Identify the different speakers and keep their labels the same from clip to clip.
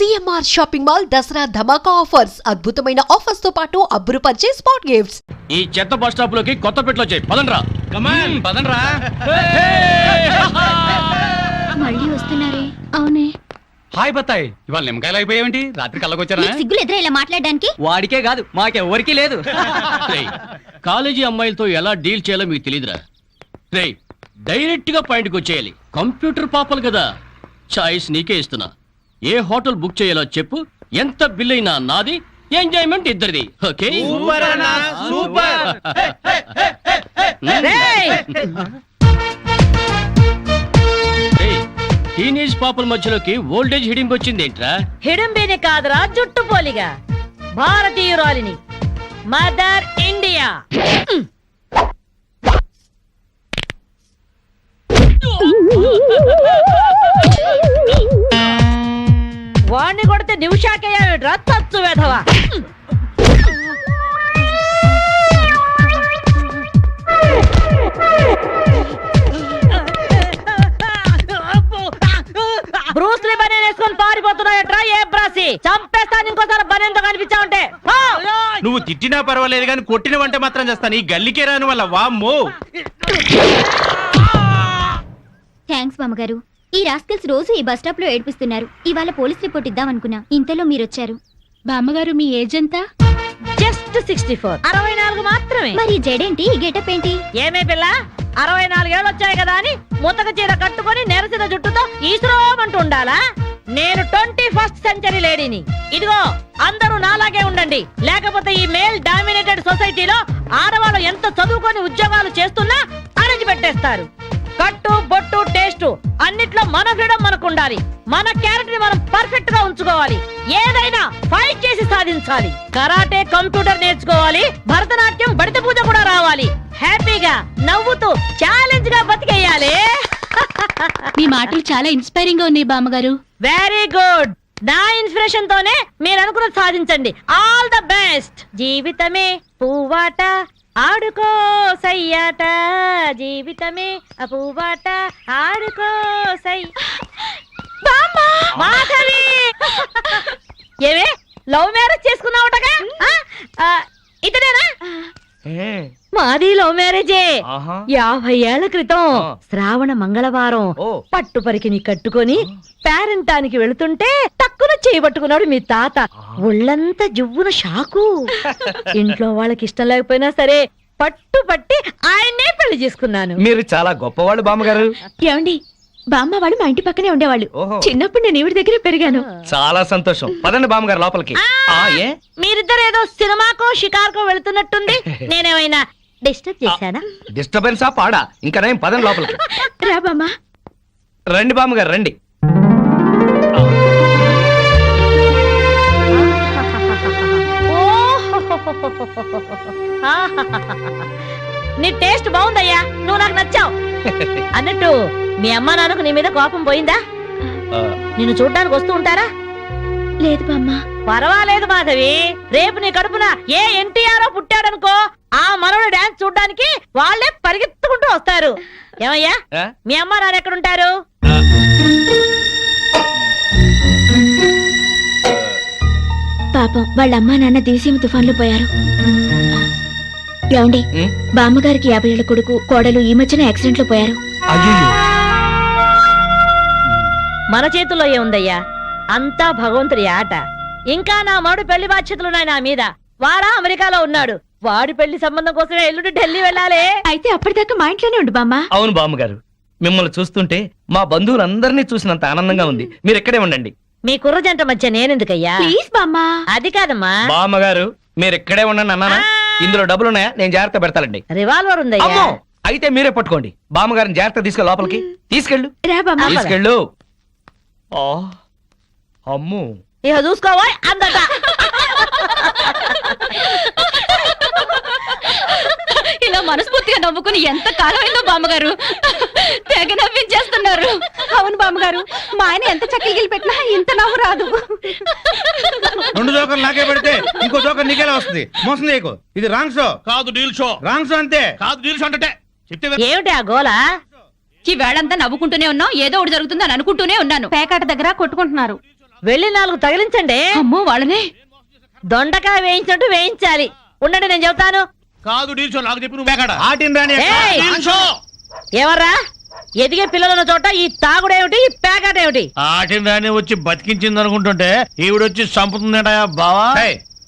Speaker 1: CMR shopping mall Dasara ధమాకా offers. అద్భుతమైన offers తో పాటు అబ్బురుపరిచే స్పాట్ గిఫ్ట్స్.
Speaker 2: ఈ చెత్త బస్ స్టాప్ లోకి కొత్త పెట్లో చేయి. పదండ్రా. కమాన్ పదండ్రా.
Speaker 3: మళ్ళీ వస్తున్నారే? అవునే.
Speaker 2: హాయ్ బత్తాయి, ఇవాళ నిమ్మకాయలు అయిపోయావేంటి? రాత్రి కళ్ళకొచ్చారా?
Speaker 3: సిగ్గులు ఎదురా ఇలా మాట్లాడడానికి?
Speaker 4: వాడికే కాదు మాకెవ్వరికీ లేదు.
Speaker 2: కాలేజీ అమ్మాయిలతో ఎలా డీల్ చేయాలో మీకు తెలియదురా. రేయ్, డైరెక్ట్ గా పాయింట్కి వచ్చేయాలి. కంప్యూటర్ పాపలు కదా, చాయిస్ నీకే ఇస్తున్నా. ఏ హోటల్ బుక్ చేయాలో చెప్పు, ఎంత బిల్ అయినా నాది, ఎంజాయ్మెంట్ ఇద్దరిది. ఓకే? టీనేజ్ పాపల మధ్యలోకి ఓల్డేజ్ హిడింపు వచ్చింది ఏంట్రా?
Speaker 5: హిడంబేనే కాదురా, జుట్టు పోలిగా భారతీయురాలిని, మదర్ ఇండియా. వాణ్ణి కొడితే నిమిషాకేయా తచ్చు వెధవా. బ్రూస్లీ బనేన్ వేసుకొని పారిపోతున్నాయట్రా. ఏ బ్రాసి చంపేస్తాను ఇంకోసారి బనేన్తో కనిపించావంటే.
Speaker 6: నువ్వు తిట్టినా పర్వాలేదు కానీ కొట్టినవంటే మాత్రం చేస్తాను. ఈ గల్లికే రాను వల్ల వామ్మో.
Speaker 3: థ్యాంక్స్ మామగారు. ఈ రాస్కల్స్ రోజు ఈ బస్ స్టాప్ లో ఏడిపిస్తున్నారు. ఇవాళ పోలీస్ రిపోర్ట్ ఇద్దాం అనుకున్నా, ఇంతలో మీరొచ్చారు. బామ్మగారు మీ ఏజ్ ఎంత?
Speaker 5: జస్ట్ 64. 64 మాత్రమే.
Speaker 3: మరి జడేంటి, ఈ గెటప్ ఏంటి?
Speaker 5: ఏమే పిల్ల, 64 ఏళ్ళు వచ్చాయి కదా అని ముతక చీర కట్టుకొని నెరసిన జుట్టుతో ఈశ్వరమంటూ ఉండాలా? నేను 21st సెంచరీ లేడీని. ఇదిగో అందరూ నాలాగే ఉండండి, లేకపోతే ఈ మేల్ డామినేటెడ్ సొసైటీలో ఆడవాళ్ళు ఎంత చదువుకొని ఉద్యోగాలు చేస్తున్నా అణిచి పెట్టేస్తారు. కట్టు బొట్టు టేస్ట్ అన్నిట్లో మన ఫ్రీడమ్ మనకు ఉండాలి. మన క్యారెక్టర్ ని మనం పర్ఫెక్ట్ గా ఉంచుకోవాలి. ఏదైనా ఫైట్ చేసి సాధించాలి. కరాటే, కంప్యూటర్ నేర్చుకోవాలి. భరతనాట్యం, బడిత పూజ కూడా రావాలి. హ్యాపీగా నవ్వుతూ ఛాలెంజ్ గా బతికేయాలి.
Speaker 3: మీ మాటలు చాలా ఇన్స్పైరింగ్ గా ఉన్నాయి బామ్మగారు.
Speaker 5: Very good. నా ఇన్స్పిరేషన్ తోనే మీరు అనుకున్నది సాధించండి. All the best. జీవితమే పువ్వాట, ఆడుకో సయ్యాట, జీవితమే పువ్వాట, ఆడుకో సై. మాధవి, ఏవే లవ్ మ్యారేజ్ చేసుకున్నావుటగా? ఇతనేనా? మాది లవ్ మ్యారేజే. 50 ఏళ్ల క్రితం శ్రావణ మంగళవారం పట్టు పరికిని కట్టుకొని పేరంటానికి వెళుతుంటే టక్కున చేయబట్టుకున్నాడు మీ తాత. ఒళ్ళంతా జువ్వున షాకు. ఇంట్లో వాళ్ళకి ఇష్టం లేకపోయినా సరే పట్టు పట్టి ఆయన్నే పెళ్లి చేసుకున్నాను.
Speaker 4: మీరు చాలా గొప్పవాళ్ళు బామ్మగారు.
Speaker 3: ఏమండి, బామ్మ వాళ్ళు మా ఇంటి పక్కనే ఉండేవాళ్ళు. చిన్నప్పుడు నేను ఈవిడ దగ్గరే పెరిగాను.
Speaker 4: చాలా సంతోషం. పదండి బామ్మగారు లోపలికి. ఏ
Speaker 5: మీరిద్దరు ఏదో సినిమాకో షికార్కో వెళుతున్నట్టుంది. నేనేమైనా డిస్టర్బ్ చేశానా?
Speaker 4: డిస్టర్బెన్స్ ఆ పాడా? ఇంకా నేను పదండి లోపలికి.
Speaker 3: రా బామ్మ.
Speaker 4: రండి బామ్మగారు రండి.
Speaker 5: నీ టేస్ట్ బాగుందయ్యా, నువ్వు నాకు నచ్చావు. అన్నట్టు మీ అమ్మ నాన్నకు నీ మీద కోపం పోయిందా? నిన్ను చూడ్డానికి వస్తూ ఉంటారా?
Speaker 3: లేదు బామ్మ.
Speaker 5: పర్వాలేదు మాధవి, రేపు నీ కడుపున ఏ ఎన్టీఆర్ పుట్టాడనుకో, ఆ మనవడు డాన్స్ చూడ్డానికి వాళ్ళే పరిగెత్తుకుంటూ వస్తారు. ఏమయ్యా, మీ అమ్మ నాన్న ఎక్కడుంటారు?
Speaker 3: పాపం వాళ్ళ అమ్మా నాన్న దివిసీమ తుఫాన్లో పోయారు. ఏమండి, బామ్మగారికి 50 ఏళ్ల కొడుకు కోడలు ఈ మధ్యన యాక్సిడెంట్ లో పోయారు.
Speaker 5: మన చేతుల్లో ఏముందయ్యా, అంతా భగవంతుడి ఆట. ఇంకా నా మాడు పెళ్లి బాధ్యతలున్నాయి నా మీద. వాడా అమెరికాలో ఉన్నాడు. వాడి పెళ్లి సంబంధం కోసమే ఎల్లుండి ఢిల్లీ వెళ్ళాలి.
Speaker 3: అయితే అప్పటిదాకా మా ఇంట్లోనే ఉండు బామ్మ.
Speaker 4: అవును బామ్మగారు, మిమ్మల్ని చూస్తుంటే మా బంధువులందరినీ చూసినంత ఆనందంగా ఉంది. మీరు ఇక్కడే ఉండండి.
Speaker 5: మీ కుర్ర జంట మధ్య నేనెందుకయ్యా?
Speaker 3: ప్లీజ్ బామ్మ.
Speaker 5: అది కాదమ్మా
Speaker 4: బామ్మగారు, మీరు ఇక్కడే ఉండండి అన్నానా? ఇందులో డబ్బులున్నాయా? నేను జాగ్రత్త పెడతానండి.
Speaker 5: రివాల్వర్ ఉందయ్యా.
Speaker 4: అమ్మో, అయితే మీరే పట్టుకోండి. బామ్మగారిని జాగ్రత్త తీసుకెళ్ళి లోపలికి తీసుకెళ్ళు.
Speaker 3: రా బామ్మ.
Speaker 4: తీసుకెళ్ళు. అమ్ము,
Speaker 5: ఇక చూసుకోవా అందట.
Speaker 3: ఇలా మనస్ఫూర్తిగా నవ్వుకుని ఎంత కాలమైందో బామ్మగారు. తెగ నవ్వించేస్తున్నారు. అవును బామ్మగారు, మా ఆయన ఎంత చక్కగిలి పెట్టినా ఇంత నవ్వు రాదు.
Speaker 6: 2 జోకర్లు నాకే పెడితే ఇంకో జోకర్ నీకేలా వస్తుంది? మోసం చేయకు. ఇది రాంగ్ షో
Speaker 2: కాదు, డీల్ షో.
Speaker 6: రాంగ్ షో అంతే.
Speaker 2: కాదు, డీల్ షో అంటే
Speaker 5: ఏమిటి ఆ గోలా?
Speaker 3: ఈ వేళంతా నవ్వుకుంటూనే ఉన్నాం, ఏదో ఒకటి జరుగుతుందని అనుకుంటూనే ఉన్నాను. పేకాట దగ్గర కొట్టుకుంటున్నారు.
Speaker 5: వెళ్ళి 4 తగిలించండి.
Speaker 3: అమ్మో వాళ్ళనే.
Speaker 5: దొండకాయ వేయించినట్టు వేయించాలి. ఉండండి నేను చెబుతాను.
Speaker 2: కాదు డీల్ షో నాకు చెప్పి నువ్వు బేకాడ
Speaker 6: ఆటిని రాని
Speaker 5: ఏయ్!
Speaker 2: డీల్ షో
Speaker 5: ఎవర్రా ఎదిగే పిల్లలున్న చోట ఈ తాగుడేమిటి, ఈ పేకాటేమిటి?
Speaker 6: ఆటిని రాని వచ్చి బతికించింది అనుకుంటుంటే ఈవిడొచ్చి చంపుతుందట బావా.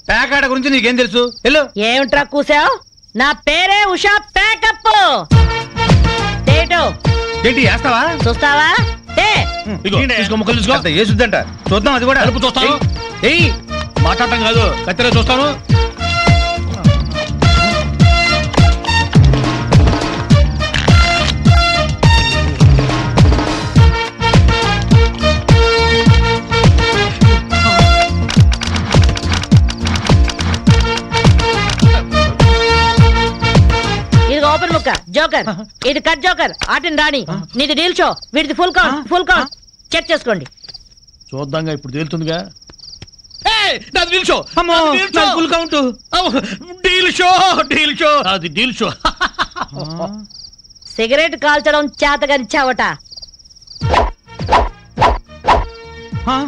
Speaker 6: పేకాట గురించి నీకేం తెలుసు? వెళ్ళు.
Speaker 5: ఏమిట్రా కూసావు? నా పేరే ఉషా పేకప్.
Speaker 6: ఏంటి వేస్తావా?
Speaker 5: చూస్తావా?
Speaker 2: తీసుకో ముక్కలు తీసుకో.
Speaker 6: వేసుద్దంట చూద్దాం. అది కూడా
Speaker 2: కలుపు చూస్తాను.
Speaker 6: ఏయ్
Speaker 2: మాట్లాడటం కాదు కత్తిరే చూస్తాను.
Speaker 5: ఇది ఓపెన్ ముక్క జోకర్, ఇది కట్ జోకర్. ఆటిని రాణి, నీది డీల్ షో, వీడిది full count. Full count check చేసుకోండి.
Speaker 2: చూద్దాంగా ఇప్పుడు తేలుతుందిగా. నాది డీల్ షో.
Speaker 6: అమ్మో,
Speaker 2: నాది డీల్ షో.
Speaker 6: నాది full count.
Speaker 2: Deal show deal show అది డీల్ షో.
Speaker 5: సిగరెట్ కాల్చడం చేతగాని చావట.
Speaker 6: ఆ?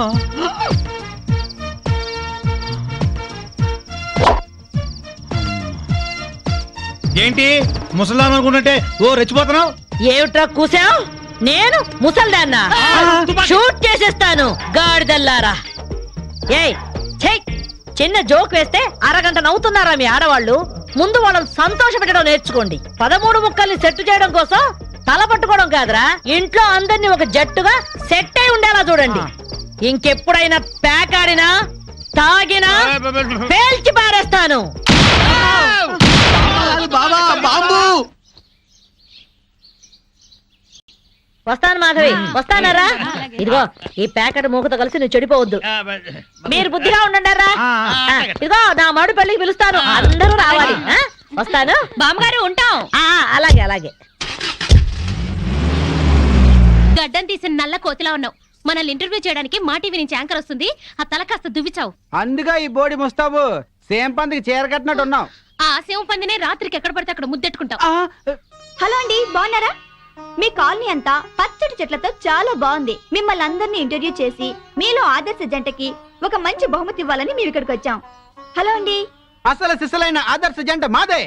Speaker 6: ఆ? ఏంటి ముసలాం అనుకుంటుంటే ఓ రెచ్చిపోతున్నావు?
Speaker 5: ఏమిట్రా కూసావు? నేను ముసల్దాన్నా? షూట్ చేసేస్తాను గాడిదల్లారా. ఏయ్ ఛై, చిన్న జోక్ వేస్తే అరగంట నవ్వుతున్నారా మీ ఆడవాళ్ళు? ముందు వాళ్ళని సంతోష పెట్టడం నేర్చుకోండి. 13 ముక్కల్ని సెట్ చేయడం కోసం తల పట్టుకోవడం కాదురా, ఇంట్లో అందరినీ ఒక జట్టుగా సెట్ అయి ఉండేలా చూడండి. ఇంకెప్పుడైనా ప్యాక్ ఆడినా తాగినా పేల్చి పారేస్తాను. వస్తాను మాధవి, వస్తానరా? ఇదిగో ఈ ప్యాకెట్ మూకతో కలిసి నువ్వు చెడిపోవద్దు. మీరు బుద్ధిగా ఉండండిరా. ఇదిగో నా మడు పెళ్లికి పిలుస్తాను, అందరూ రావాలి. వస్తాను
Speaker 3: బామ్మగారు ఉంటాం.
Speaker 5: అలాగే అలాగే.
Speaker 3: గడ్డం తీసిన నల్ల కోతిలా ఉన్నావు. మనల్ని ఇంటర్వ్యూ చేయడానికి మా టీవీ నుంచి యాంకర్ వస్తుంది. ఆ తల కాస్త దువ్విచావు.
Speaker 7: అందుగా ఈ బోడి ముస్తాబు సేమ్ పందికి చీర కట్టినట్టు ఉన్నావు.
Speaker 3: ఆ సింహ పందినే రాత్రికి ఎక్కడ పడితే అక్కడ ముద్దెట్టుకుంటావు.
Speaker 8: హలో అండి, బాగున్నారా? మీ కాలనీ అంతా పచ్చడి చెట్లతో చాలా బాగుంది. మిమ్మల్ని అందరినీ ఇంటర్వ్యూ చేసి మీలో ఆదర్శ జంటకి ఒక మంచి బహుమతి ఇవ్వాలని మేము ఇక్కడికి వచ్చాం. హలో అండి.
Speaker 7: అసలు సిసలైన ఆదర్శ జంట మాదే.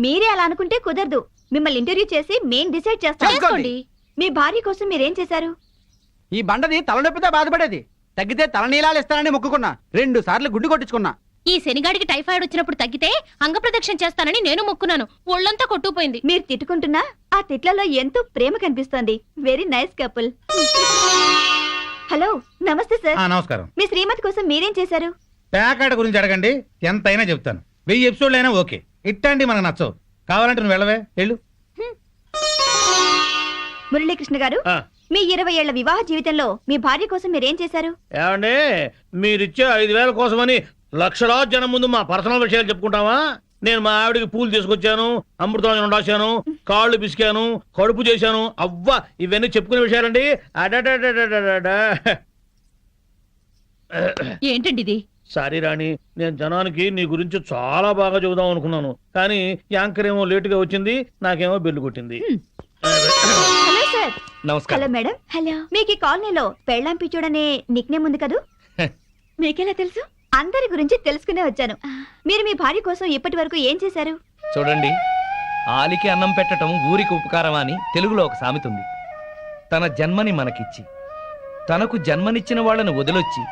Speaker 8: మీరే అలా అనుకుంటే కుదరదు. మిమ్మల్ని ఇంటర్వ్యూ చేసి మేం డిసైడ్ చేస్తాం.
Speaker 3: చేసుకోండి.
Speaker 8: మీ భార్య కోసం మీరేం చేశారు?
Speaker 7: ఈ బండది తలనొప్పితో బాధపడేది. తగ్గితే తలనీలాలు ఇస్తానని మొక్కుకున్నా. 2 సార్లు గుడ్డు కొట్టించుకున్నా.
Speaker 3: ఈ శనిగాడికి టైఫాయిడ్ వచ్చినప్పుడు తగ్గితే అంగప్రదక్షిణ చేస్తానని నేను మొక్కున్నాను. ఒళ్ళంతా కొట్టుకుపోయింది.
Speaker 8: మీరు తిట్టుకుంటున్నా ఆ తిట్లలో ఎంతో ప్రేమ కనిపిస్తోంది. Very nice couple. హలో, నమస్తే సార్.
Speaker 6: నమస్కారం.
Speaker 8: మీ శ్రీమతి కోసం మీరేం చేశారు?
Speaker 6: పేకాట గురించి అడగండి, ఎంతైనా చెప్తాను. 1000 ఎపిసోడ్లు అయినా ఓకే. ఇట్టండి మనకు నచ్చవు. కావాలంటే నువ్వు వెళ్ళవే, వెళ్ళు.
Speaker 8: మురళీకృష్ణ గారు, మీ 20 ఏళ్ల వివాహ జీవితంలో మీ భార్య కోసం మీరేం చేశారు?
Speaker 2: ఏమండి మీరిచ్చే 5,000 కోసమని లక్షలాది జనం ముందు మా పర్సనల్ విషయాలు చెప్పుకుంటావా? నేను మా ఆవిడికి పూలు తీసుకొచ్చాను, అమృతం రాశాను, కాళ్ళు పిసికాను, కడుపు చేశాను. అవ్వ ఇవన్నీ చెప్పుకునే విషయాలండి.
Speaker 3: ఏంటండి ఇది?
Speaker 2: సారీ రాణి, నేను జనానికి నీ గురించి చాలా బాగా చెబుదాం అనుకున్నాను, కానీ యాంకర్ ఏమో లేటుగా వచ్చింది, నాకేమో బెల్లు కొట్టింది.
Speaker 8: Hello sir.
Speaker 4: నమస్కారం.
Speaker 8: Hello madam. హలో. మీకు ఈ కాలనీలో పెళ్ళాం పిచ్చోడనే నిక్నేమ్ ఉంది కదూ? మీకెలా తెలుసు? అందరి గురించి తెలుసుకునే వచ్చాను. మీరు మీ భార్య కోసం ఇప్పటి వరకు ఏం చేశారు?
Speaker 4: చూడండి, ఆలికి అన్నం పెట్టడం ఊరికి ఉపకారం అని తెలుగులో ఒక సామెత ఉంది. తన జన్మని మనకిచ్చి తనకు జన్మనిచ్చిన వాళ్ళను వదిలొచ్చి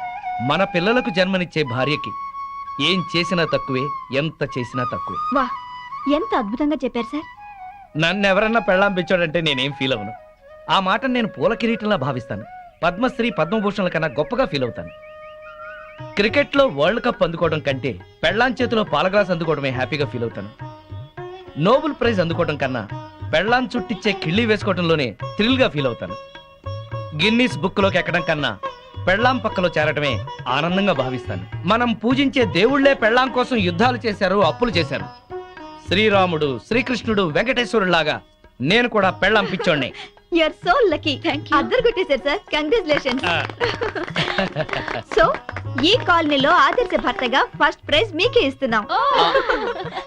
Speaker 4: మన పిల్లలకు జన్మనిచ్చే భార్యకి ఏం చేసినా తక్కువే, ఎంత చేసినా తక్కువే.
Speaker 8: వా, ఎంత అద్భుతంగా చెప్పారు సార్.
Speaker 4: నన్నెవరన్నా పెళ్ళాం పిచ్చోడంటే నేనేం ఫీల్ అవను. ఆ మాట నేను పూల కిరీటంలా భావిస్తాను. పద్మశ్రీ పద్మభూషణల కన్నా గొప్పగా ఫీల్ అవుతాను. క్రికెట్లో వరల్డ్ కప్ అందుకోవడం కంటే పెళ్ళాం చేతిలో పాల గ్లాస్ అందుకోవడమే హ్యాపీగా ఫీల్ అవుతాను. నోబెల్ ప్రైజ్ అందుకోవడం కన్నా పెళ్ళాం చుట్టిచ్చే కిళ్ళి వేసుకోవడంలోనే థ్రిల్గా ఫీల్ అవుతాను. గిన్నీస్ బుక్లోకి ఎక్కడం కన్నా పెళ్ళాం పక్కలో చేరటమే ఆనందంగా భావిస్తాను. మనం పూజించే దేవుళ్లే పెళ్ళాం కోసం యుద్ధాలు చేశారు, అప్పులు చేశారు. శ్రీరాముడు, శ్రీకృష్ణుడు, వెంకటేశ్వరులాగా నేను కూడా పెళ్ళాం పిచ్చోడ్నే.
Speaker 8: You are so lucky. అద్దరు కొట్టేశారు సార్. కంగ్రాచులేషన్స్. సో ఈ కాలనీలో ఆదర్శ భర్తగా ఫస్ట్ ప్రైజ్ మీకే ఇస్తున్నాం.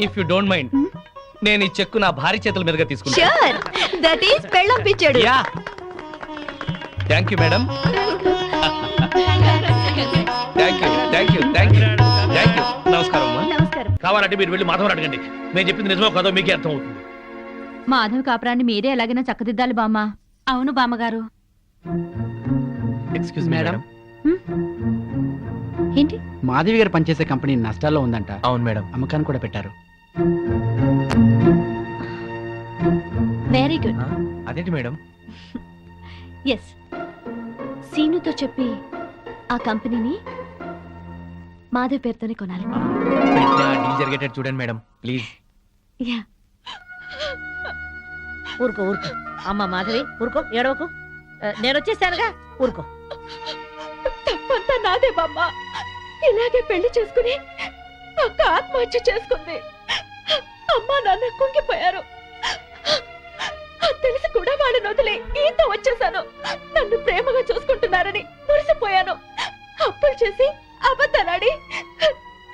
Speaker 4: ఇఫ్ యు డోంట్ మైండ్, నేను ఈ చెక్కు నా భార్య చేతుల మీదుగా తీసుకుంటా.
Speaker 8: షూర్, దట్ ఈస్ పెళ్ళాం పిచ్చోడు.
Speaker 4: Yeah, thank you madam. Thank you thank you thank you thank you. నమస్కారం అమ్మా.
Speaker 8: నమస్కారం.
Speaker 6: కావాలంటే మీరు వెళ్ళి మాధవని అడగండి. నేను చెప్పింది నిజమో కాదో మీకే అర్థం అవుతుంది.
Speaker 3: మాధవ్ కాపురాన్ని మీరే ఎలాగైనా చక్కదిద్దాలి బామ్మ. అవును బామ్మగారు.
Speaker 7: Excuse madam.
Speaker 3: ఏంటి?
Speaker 7: మాధవి గారు పనిచేసే కంపెనీ నష్టాల్లో ఉందంట.
Speaker 4: అవును మేడం.
Speaker 7: అమ్మకాన్ని కూడా పెట్టారు.
Speaker 3: Very good.
Speaker 4: అదేంటి మేడం?
Speaker 8: ఎస్, సీనుతో చెప్పి ఆ కంపెనీని మాధవ్ పేరుతోనే కొనాలి.
Speaker 4: డీల్ జరిగేటట్టు చూడండి మేడం ప్లీజ్.
Speaker 8: యా.
Speaker 5: ఊరుకో ఊరుకో అమ్మ మాధవి, ఊరుకో, ఏడవకు. నేను వచ్చేసానుగా, ఊరుకో.
Speaker 8: తప్పంతా నాదే బామ్మ. ఇలాగే పెళ్లి చేసుకుని అక్క ఆత్మహత్య చేసుకుంది. అమ్మా నాన్న కుంగిపోయారు. తెలిసి కూడా వాళ్ళని వదిలి ఈత వచ్చేసాను. నన్ను ప్రేమగా చూసుకుంటున్నారని మురిసిపోయాను. అప్పులు చేసి అబద్ధాలాడి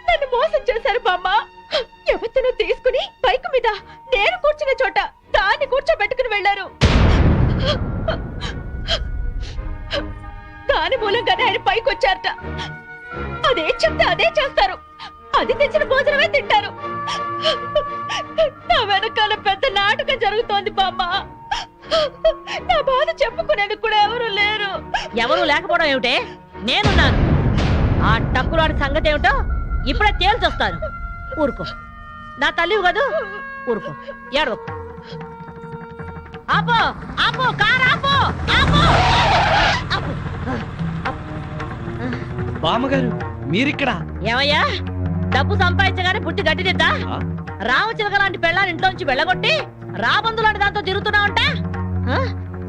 Speaker 8: నన్ను మోసం చేశారు బామ్మ. ఎవరినో తీసుకుని బైక్ మీద నేను కూర్చున్న చోట దాన్ని కూర్చోబెట్టుకుని వెళ్లారు. దాని మూలంగానే ఆయన పైకి వచ్చారట. అదే చెప్తే అదే చేస్తారు. అది తెచ్చిన భోజనమే తింటారు. నా వెనకాల పెద్ద నాటకం జరుగుతోంది బామ్మ. నా బాధ చెప్పుకునేందుకు కూడా ఎవరు లేరు.
Speaker 5: ఎవరు లేకపోవడం ఏమిటే? నేనున్నాను. ఆ టక్కులాడి సంగతి ఏమిటో ఇప్పుడే తేల్చొస్తాను. ఊరుకో, నా తల్లివి కదూ, ఊరుకో, ఏడవకు. ఆపో ఆపో, కారు ఆపో, ఆపో, ఆపో.
Speaker 4: బామ్మగారు మీరిక్కడ?
Speaker 5: ఏమయ్యా, డబ్బు సంపాదించగానే పుట్టి గట్టిదిద్దా? రామచిలక లాంటి పెళ్ళాన్ని ఇంట్లోంచి వెళ్ళగొట్టి రాబందు లాంటి దాంతో తిరుగుతున్నావంట.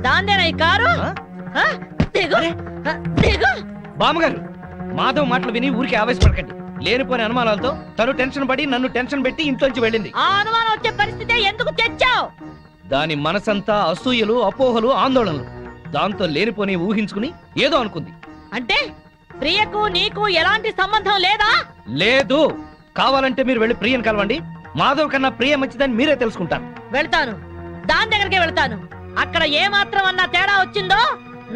Speaker 5: దాందేనా ఈ కారు? దిగు, దిగు.
Speaker 4: బామ్మగారు మాధవ్ మాటలు విని ఊరికి ఆవేశపడకండి. లేనిపోయిన అనుమానాలతో తను టెన్షన్ పడి నన్ను టెన్షన్ పెట్టి ఇంట్లోంచి వెళ్ళింది.
Speaker 5: ఆ అనుమానం వచ్చే పరిస్థితి ఎందుకు తెచ్చావు?
Speaker 4: దాని మనసంతా అసూయలు, అపోహలు, ఆందోళనలు. దాంతో లేనిపోని ఊహించుకుని ఏదో అనుకుంది.
Speaker 5: అంటే ప్రియకు నీకు ఎలాంటి సంబంధం లేదా?
Speaker 4: లేదు. కావాలంటే మీరు వెళ్ళి ప్రియని కలవండి. మాధవ్ కన్నా ప్రియ మంచిదని మీరే తెలుసుకుంటారు.
Speaker 5: వెళ్తాను, దాని దగ్గరికే వెళ్తాను. అక్కడ ఏ మాత్రం అన్నా తేడా వచ్చిందో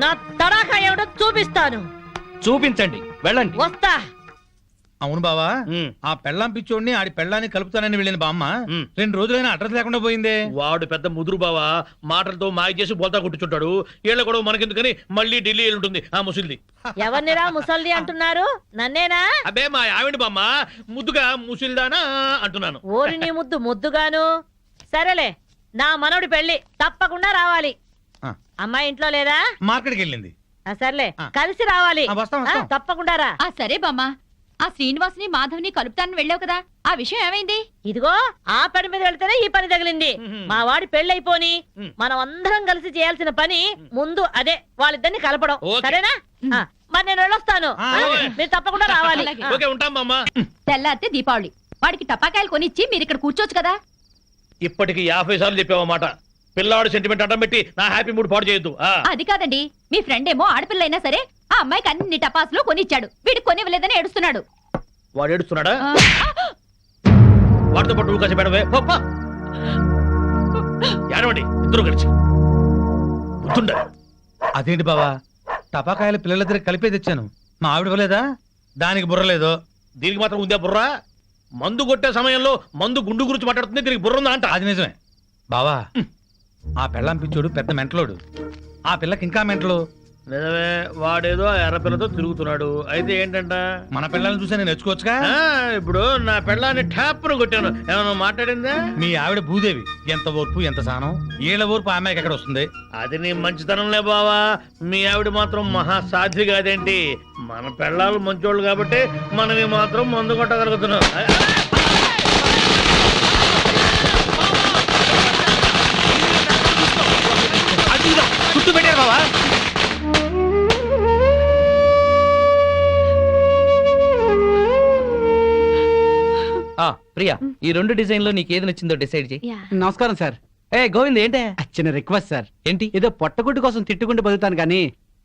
Speaker 5: నా తడాఖా ఏమిటో చూపిస్తాను.
Speaker 4: చూపించండి, వెళ్ళండి.
Speaker 5: వస్తా.
Speaker 6: అవును బావా,
Speaker 4: ఉమ్.
Speaker 6: ఆ పెళ్ళాం పిచ్చోడిని ఆడి పెళ్ళాన్ని కలుపుతానని వెళ్ళిన బామ్మ
Speaker 4: ఉమ్.
Speaker 6: 2 రోజులైనా అడ్రస్ లేకుండా పోయిందే. వాడు పెద్ద ముదురు బావా, మాటలతో మాయ చేసి బోల్తా కొట్టుచుంటాడు. ఏళ్ళ కూడా మనకెందుకని మళ్ళీ ఢిల్లీ ఉంటుంది ఆ ముసిల్ది.
Speaker 5: ఎవరినిరా ముసల్ది అంటున్నారు? నన్నేనా?
Speaker 6: అబ్బే మా ఆవిడ బామ్మ, ముద్దుగా ముసిల్దానా అంటున్నాను.
Speaker 5: ఓరి నీ ముద్దు ముద్దుగాను. సరేలే, నా మనవడి పెళ్లి తప్పకుండా రావాలి.
Speaker 6: ఆ.
Speaker 5: అమ్మాయి ఇంట్లో లేదా?
Speaker 6: మార్కెట్కి వెళ్ళింది.
Speaker 5: సర్లే,
Speaker 6: ఆ.
Speaker 5: కలిసి రావాలి.
Speaker 6: వస్తాం, వస్తాం.
Speaker 5: తప్పకుండా రా.
Speaker 3: సరే బామ్మ. ఆ శ్రీనివాసుని మాధవ్ని కలుపుతానని వెళ్ళావు కదా, ఆ విషయం ఏమైంది?
Speaker 5: ఇదిగో ఆ పని మీద వెళ్తేనే ఈ పని తగిలింది. మా వాడి పెళ్ళైపోని మనం అందరం కలిసి చేయాల్సిన పని ముందు అదే, వాళ్ళిద్దరిని కలపడం.
Speaker 6: ఓకే.
Speaker 5: సరేనా? మరి నేను వెళ్ళొస్తాను.
Speaker 6: ఆ, ఓకే.
Speaker 5: మీరు తప్పకుండా రావాలి.
Speaker 3: అలాగే.
Speaker 6: ఓకే, ఉంటాం బామ్మ.
Speaker 3: తెల్లారితే దీపావళి. వాడికి టపాకాయలు కొనిచ్చి మీరు ఇక్కడ కూర్చోవచ్చు కదా.
Speaker 6: ఇప్పటికి 50 సార్లు చెప్పావన్నమాట. పిల్లాడు సెంటిమెంట్ అడ్డం పెట్టి నా హ్యాపీ మూడ్ పాడు చేయొద్దు.
Speaker 3: అది కాదండి, మీ ఫ్రెండ్ ఏమో ఆడపిల్లైనా సరే ఆ అమ్మాయికి అన్ని టపాసులు కొనిచ్చాడు. వీడికి కొనివ్వలేదని ఏడుస్తున్నాడు.
Speaker 6: వాడు ఏడుస్తున్నాడా?
Speaker 3: ఆ,
Speaker 6: వాడితో పాటు నువ్వు కాసి పెడవే. ఏడవండి ఇద్దరు కలిసి. గుర్తుండే. అదేంటి బావా, టపాకాయలు పిల్లల దగ్గర కలిపే తెచ్చాను. మా ఆవిడ ఇవ్వలేదా? దానికి బుర్రలేదు. దీనికి మాత్రం ఉందే బుర్ర? మందు కొట్టే సమయంలో మందు గుండు గురించి మాట్లాడుతుంది, దీనికి బుర్ర ఉందా అంట. అది నిజమే బావా. ఆ పెళ్ళం పిచ్చోడు పెద్ద మెంటలోడు. ఆ పిల్లకి ఇంకా మెంటలు. నిజమే, వాడేదో ఎర్ర పిల్లతో తిరుగుతున్నాడు. అయితే ఏంటంట, మన పిల్లల్ని చూసి నేను నేర్చుకోవచ్చుగా. ఇప్పుడు నా పిల్లాన్ని ఠాప్ను కొట్టాను, ఏమన్నా మాట్లాడిందా? మీ ఆవిడ భూదేవి, ఎంత ఓర్పు ఎంత సానం. ఏళ్ళ ఓర్పు ఆ అమ్మాయికి ఎక్కడ వస్తుంది? అది నీ మంచితనంలే బావా. మీ ఆవిడ మాత్రం మహాసాధ్వి కాదేంటి? మన పిల్లలు మంచోళ్ళు కాబట్టి మనవి మాత్రం మందు కొట్టగలుగుతున్నాం. చుట్టూ పెట్టారు బావా.
Speaker 4: ప్రియా, ఈ 2 డిజైన్ లో నీకు ఏది నచ్చిందో డిసైడ్ చేయి.
Speaker 7: నమస్కారం సార్.
Speaker 4: గోవింద్ ఏంటే?
Speaker 7: చిన్న రిక్వెస్ట్ సార్.
Speaker 4: ఏంటి?
Speaker 7: ఏదో పొట్టగుడ్డు కోసం తిట్టుకుంటూ బతుకుతాను కానీ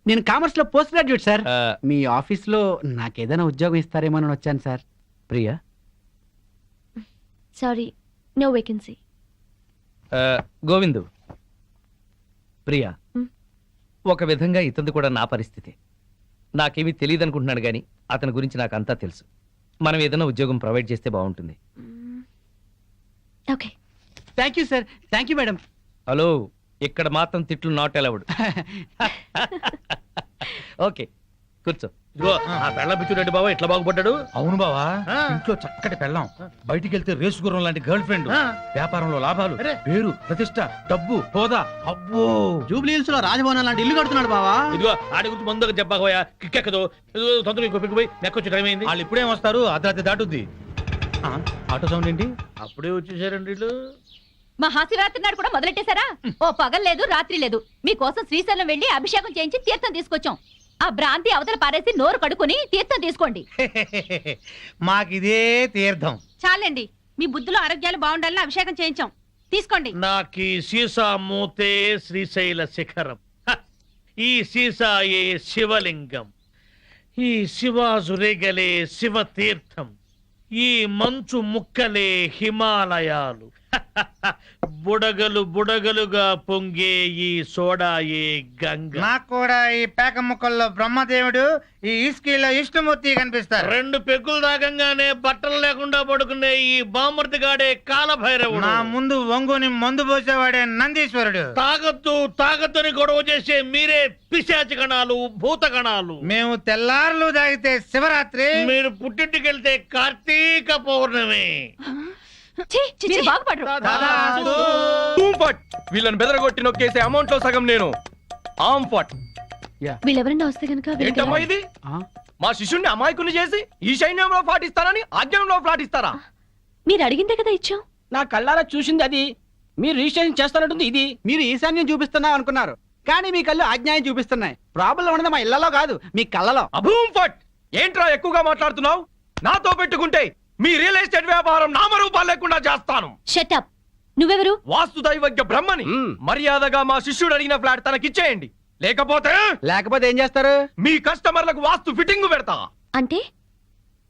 Speaker 7: నేను కామర్స్ లో పోస్ట్ గ్రాడ్యుయేట్ సార్. మీ ఆఫీస్ లో నాకేదైనా ఉద్యోగం ఇస్తారేమో వచ్చాను sir.
Speaker 4: Priya,
Speaker 8: sorry, no vacancy.
Speaker 4: Govindu, Priya, ఒక విధంగా ఇతనిది కూడా నా పరిస్థితి. నాకేమీ తెలియదు అనుకుంటున్నాడు కానీ అతని గురించి నాకు అంతా తెలుసు. మనం ఏదైనా ఉద్యోగం ప్రొవైడ్ చేస్తే బాగుంటుంది.
Speaker 8: Okay.
Speaker 7: Thank you sir, thank you madam.
Speaker 4: Hello, ఇక్కడ మాత్రం తిట్లు నాట్ అలౌడ్. ఓకే, కూర్చో.
Speaker 6: ఇదిగో ఆ పెళ్ళం పిచ్చుడండి బాబా ఎట్లా బాగుపడ్డాడు.
Speaker 9: అవును బావా,
Speaker 6: ఆ.
Speaker 9: ఇంట్లో చక్కటి పెళ్ళాం, బయటికి వెళ్తే రేసు గుర్రం లాంటి గర్ల్ ఫ్రెండ్,
Speaker 6: ఆ.
Speaker 9: వ్యాపారంలో లాభాలు,
Speaker 6: అరే.
Speaker 9: పేరు, ప్రతిష్ట, డబ్బు, హోదా. అబ్బో,
Speaker 7: జూబ్లీ హిల్స్ లో రాజభవనం లాంటి ఇల్లు కడుతున్నాడు బావా.
Speaker 6: ఇదిగో ఆడి గురించి ముందుగా చెప్పాకోయా, కిక్కెక్కదు. తొందరగా ఇంకో పిక్కు పోయి నెక్కొచ్చి టైం అయింది.
Speaker 9: వాళ్ళు ఇప్పుడేం వస్తారు, అర్ధరాత్రి దాటుద్ది. ఆ, ఆటో సౌండ్ ఏంటి?
Speaker 6: అప్పుడే వచ్చేసారండి వీళ్ళు.
Speaker 3: మహాశివరాత్రి నాడు కూడా మొదలెట్టేశారా? ఓ పగలు లేదు రాత్రి లేదు, మీకోసం శ్రీశైలం వెళ్ళి అభిషేకం చేయించి తీర్థం తీసుకొచ్చాం. ఆ భ్రాంతి అవతల పారేసి నోరు కడుక్కుని తీర్థం తీసుకోండి.
Speaker 9: మాకిదే తీర్థం.
Speaker 3: చాలండి, మీ బుద్ధులు ఆరోగ్యాలు బాగుండాలని అభిషేకం చేయించాం, తీసుకోండి.
Speaker 6: నాకీ సీసా మూతే శ్రీశైల శిఖరం, హ! ఈ సీసాయే శివలింగం, ఈ శివాజురేగలే శివతీర్థం, ఈ మంచు ముక్కలే హిమాలయాలు, బుడగలు బుడగలుగా పొంగే ఈ సోడాయే గంగ.
Speaker 9: నాకు కూడా ఈ పేక ముక్కల్లో బ్రహ్మదేవుడు, ఈ ఇస్కీలో విష్ణుమూర్తి కనిపిస్తారు.
Speaker 6: 2 పెగ్గులు తాగంగానే బట్టలు లేకుండా పడుకునే ఈ బామర్తిగాడే కాలభైరవుడు.
Speaker 9: నా ముందు వంగుని మందు పోసేవాడే నందీశ్వరుడు.
Speaker 6: తాగొద్దు తాగొద్దని గొడవ చేసే మీరే పిశాచి గణాలు, భూత గణాలు.
Speaker 9: మేము తెల్లార్లు తాగితే శివరాత్రి,
Speaker 6: మీరు పుట్టింటికి వెళ్తే కార్తీక పౌర్ణమి.
Speaker 3: మీరు బాగుపడరు.
Speaker 4: వీళ్ళని బెదరగొట్టి నొక్కేసే అమౌంట్ లో సగం నేను. ఆంఫట్.
Speaker 3: వీళ్ళెవరన్నా వస్తే కనుక
Speaker 4: ఏంటమ్మా ఇది? మా శిష్యుణ్ణి అమాయకుని చేసి ఈ సైన్యంలో పాటిస్తారని ఆజ్ఞంలో పాటిస్తారా?
Speaker 3: మీరు అడిగిందే కదా ఇచ్చాం.
Speaker 2: నా కళ్ళారా చూసింది అది, మీరు రిజిస్ట్రేషన్ చేస్తానంటుంది ఇది.
Speaker 7: మీరు ఈశాన్యం చూపిస్తున్నాం అనుకున్నారు, కానీ మీ కళ్ళు ఆజ్ఞాయం చూపిస్తున్నాయి. ప్రాబ్లం ఉన్నది మా ఇళ్లలో కాదు, మీ కళ్ళలో.
Speaker 4: అభూంఫట్. ఏంట్రా ఎక్కువగా మాట్లాడుతున్నావు? నాతో పెట్టుకుంటే మీ రియల్ ఎస్టేట్ వ్యాపారం నామరూపాలు లేకుండా చేస్తాను.
Speaker 3: షటప్. నువ్వెవరు?
Speaker 4: వాస్తు దైవజ్ఞ బ్రహ్మని. మర్యాదగా మా శిష్యుడు అడిగిన ఫ్లాట్ తనకిచ్చేయండి, లేకపోతే
Speaker 7: ఏం చేస్తారు?
Speaker 4: మీ కస్టమర్లకు వాస్తు ఫిట్టింగ్ పెడతా.
Speaker 3: అంటే